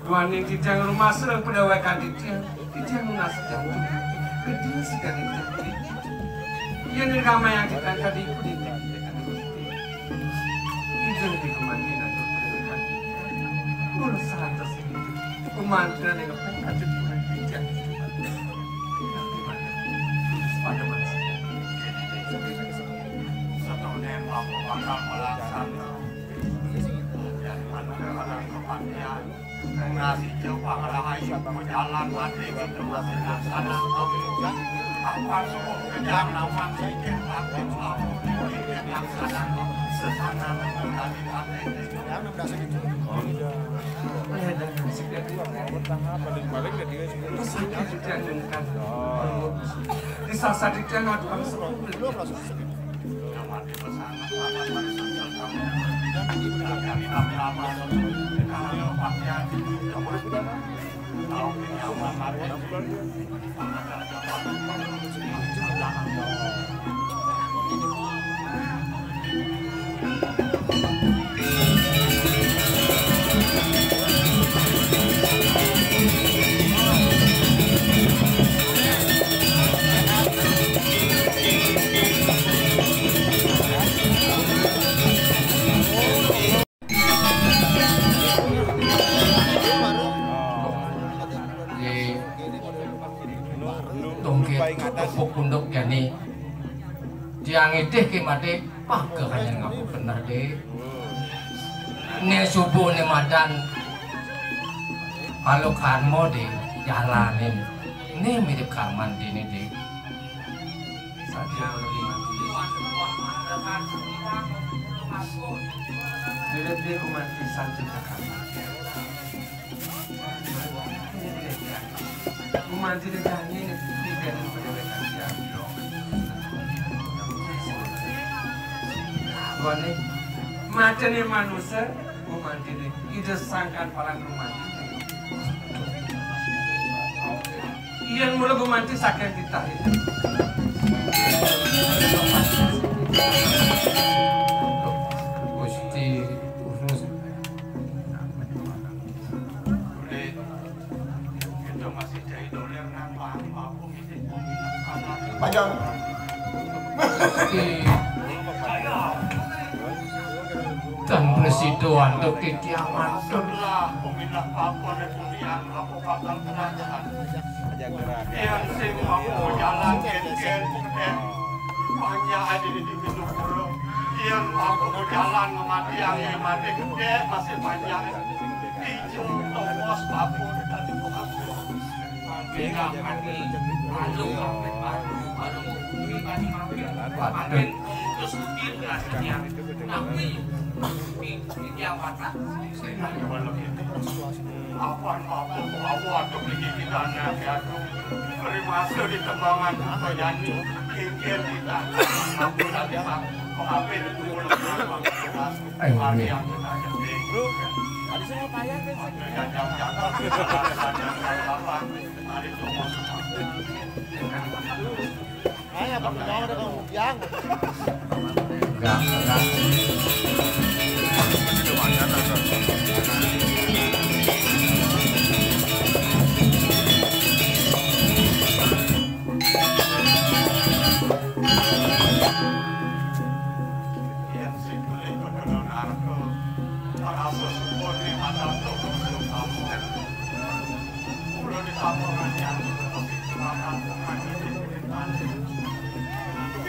Duaning tijang rumah serang pedawakan tijang lunas jantung. Kedua sekali cantik. Yang ramai yang kita kadi kudi. Ijam di kemandian atau pedawakan. Mulu sangat sedikit. Kemandian yang kadi tijang. Pada masa. ngasih jauh jalan mati gitu apa suku kejam nawan sikit aku yang sana sesana menjadi Balik-balik ke dia di sasa di channel punduk gani diang idih ki mati pagahan ngaku bener deh ne subuh ne madan kalau karmo deh jalanin ne mirip karman dini deh saja lebih mati dia mati santai karman mati dia janji tiga dan Wani, macam ni manusia, umanti ni, ida sangkan palang umanti. Iyan mula umanti sakit kita itu. Gusti urus. itu masih jadi dolar nambah aku mesti Panjang. Dan presidoan untuk kiamat setelah pemindah papua dan kemudian aku bakal kerajaan yang sing aku jalan ken banyak ada di pintu burung yang aku jalan mati yang mati gede masih banyak hijau topos papua dan itu aku bilang mati lalu baru terus kira yang tapi apa untuk kita beri masa di tembangan atau janji kengkel kita aku nanti mengambil dulu hari yang kita jadi ada semua payah hari semua Ayah, Bang, jangan ada kamu yang. enggak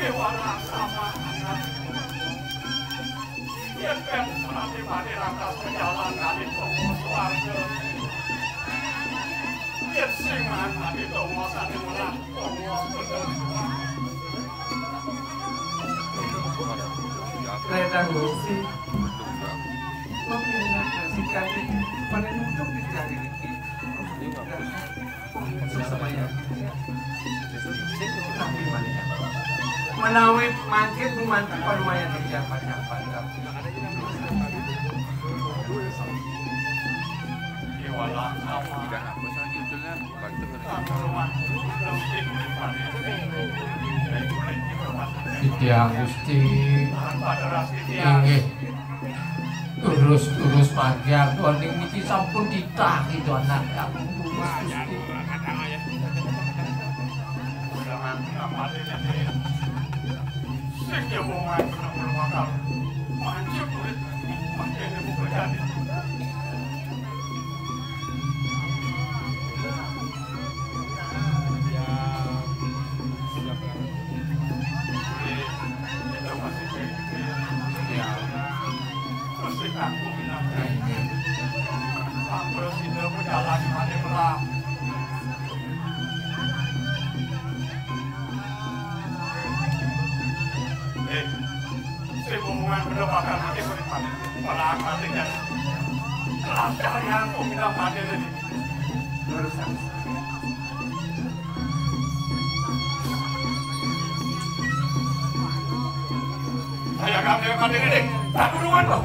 Dewana sama yen ben mati-mati rangka sejalan kali tomo swarga yen sing mati tomo sane mulah tomo Redang Gusti mengingatkan menentuk di jari ini supaya tapi mana menawi mangkit memantu lumayan dijabat-jabat Dewana sama Sidya Gusti inggih terus panjang ning niki sampun ditah itu anak kamu Gusti. Sing yo wong ae belum bakal mancing kulit mancing buku jadi saya akan ini tak buruan kok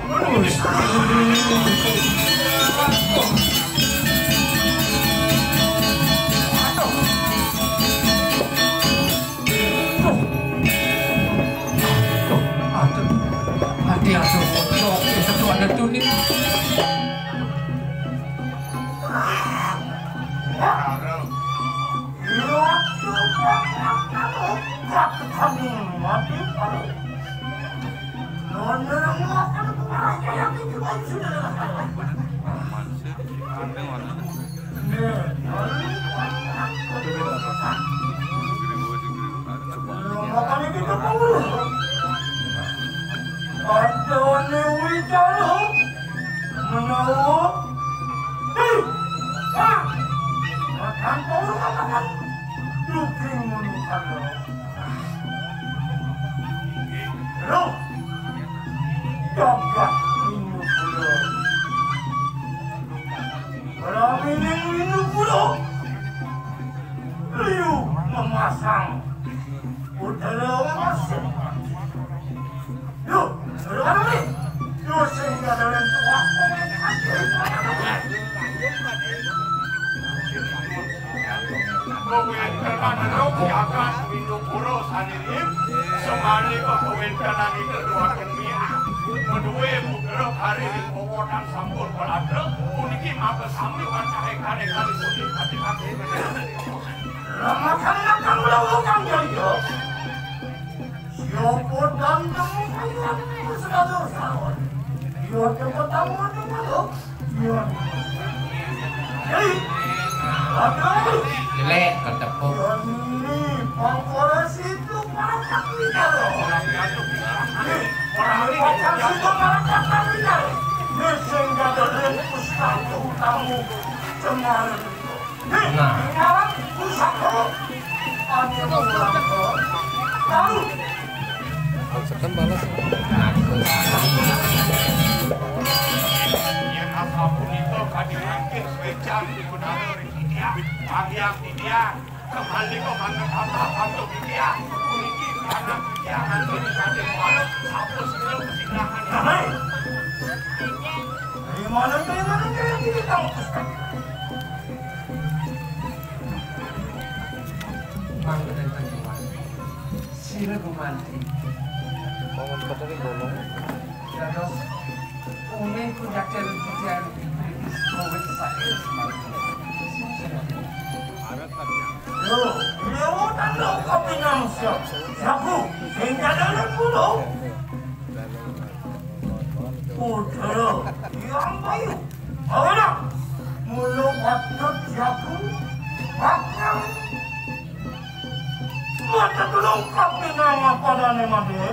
jelek ketepuk kembali ke mana kata dia kuniki anak jangan berkata walau satu sebelum silakan dari mana kita Mangketen Tanjuan sila gumanti Bangun petani bolong. dados uning kujakten kujan covid saya Lo, lewatan lo kapinang siya. Saku, singkadalan mo lo. Putero, iyang bayo. Awala, mulo patot saku. Bakang. Matulong kapinang apa ane made.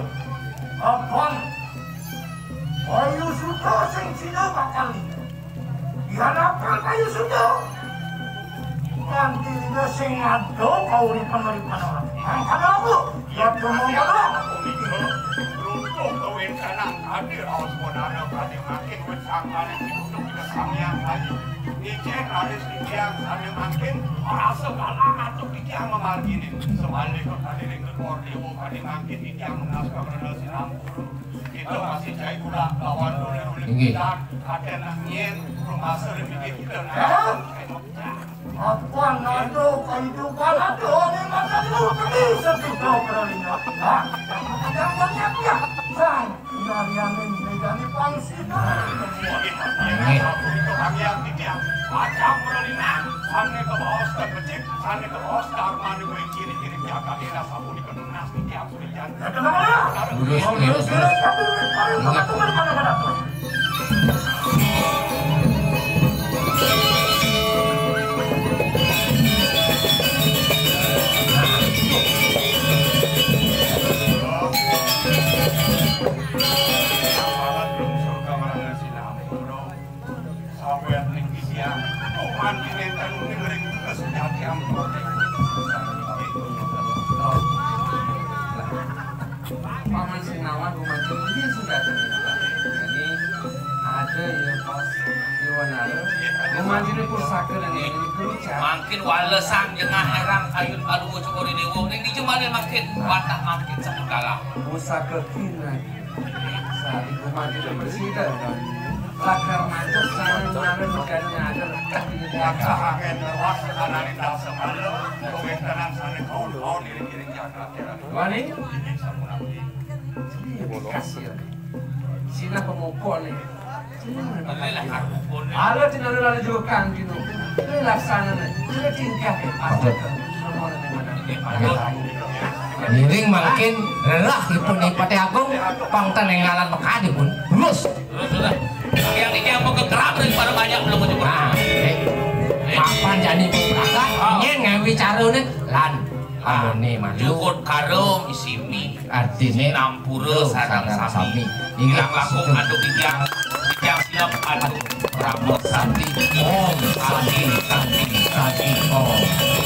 Apaan? Kayu suto sing Cina bakal yan apa kayu suto? Kantinya sing ado kauripan-uripan orang. Angkat aku, ya cuma ngomong. Beruntung kawin kanang hadir awas modalnya kali makin wetsang kali hidup kita samyang lagi. Icek harus dikiang sambil makin orang segala atau dikiang memarginin. Sebalik ke kali dengan kordewo kali makin dikiang menaskah berdasi lampur. Itu masih cai gula lawan dulu kita ada nangin rumah sering kita apa nado kehidupan ada ane mata dulu bisa tidak beraninya. Yang banyak ya, sang narianin megani pangsina. Itu kami yang tidak macam beraninya. Sana ke bawah ke becek, sana ke bawah ke armani gue kiri-kiri jaga dia sabu di kedunas di tiap sulitan. Lurus. Paman Sinawan Gumantung dia sudah terlibat. Jadi ada ya pas Iwanara Gumantung itu pusaka dan ini kerucat. Makin walesan jengah herang ayun alu cokori dewo ning dijemane makin watak makin sakala. Pusaka kina saat Gumantung bersihkan dan lakar mantus sana mana bukannya ada letak di Maka akan lewas kanan dah semala. Kawin kanan sana kau diri-diri jaga kira. Wani Ini sabu nabi. kasih. Sina pemukul nih. Inilah harupun. Ada tindakan lalu juga kan gitu. Ini laksana nih. Sudah tingkah ya. Patut. Miring makin lelah ipun ipate agung pangtan yang ngalan mekadi pun lulus. Yang ini yang mau kekerap daripada banyak belum mencukup. Papan jadi pemberasa nyen ngawi carane lan amone maju. Jukut karo isimi artine nampura sareng sami. Ingkang langkung aduk ikyang siap aduk Prabu Santi Om Santi Santi Santi Om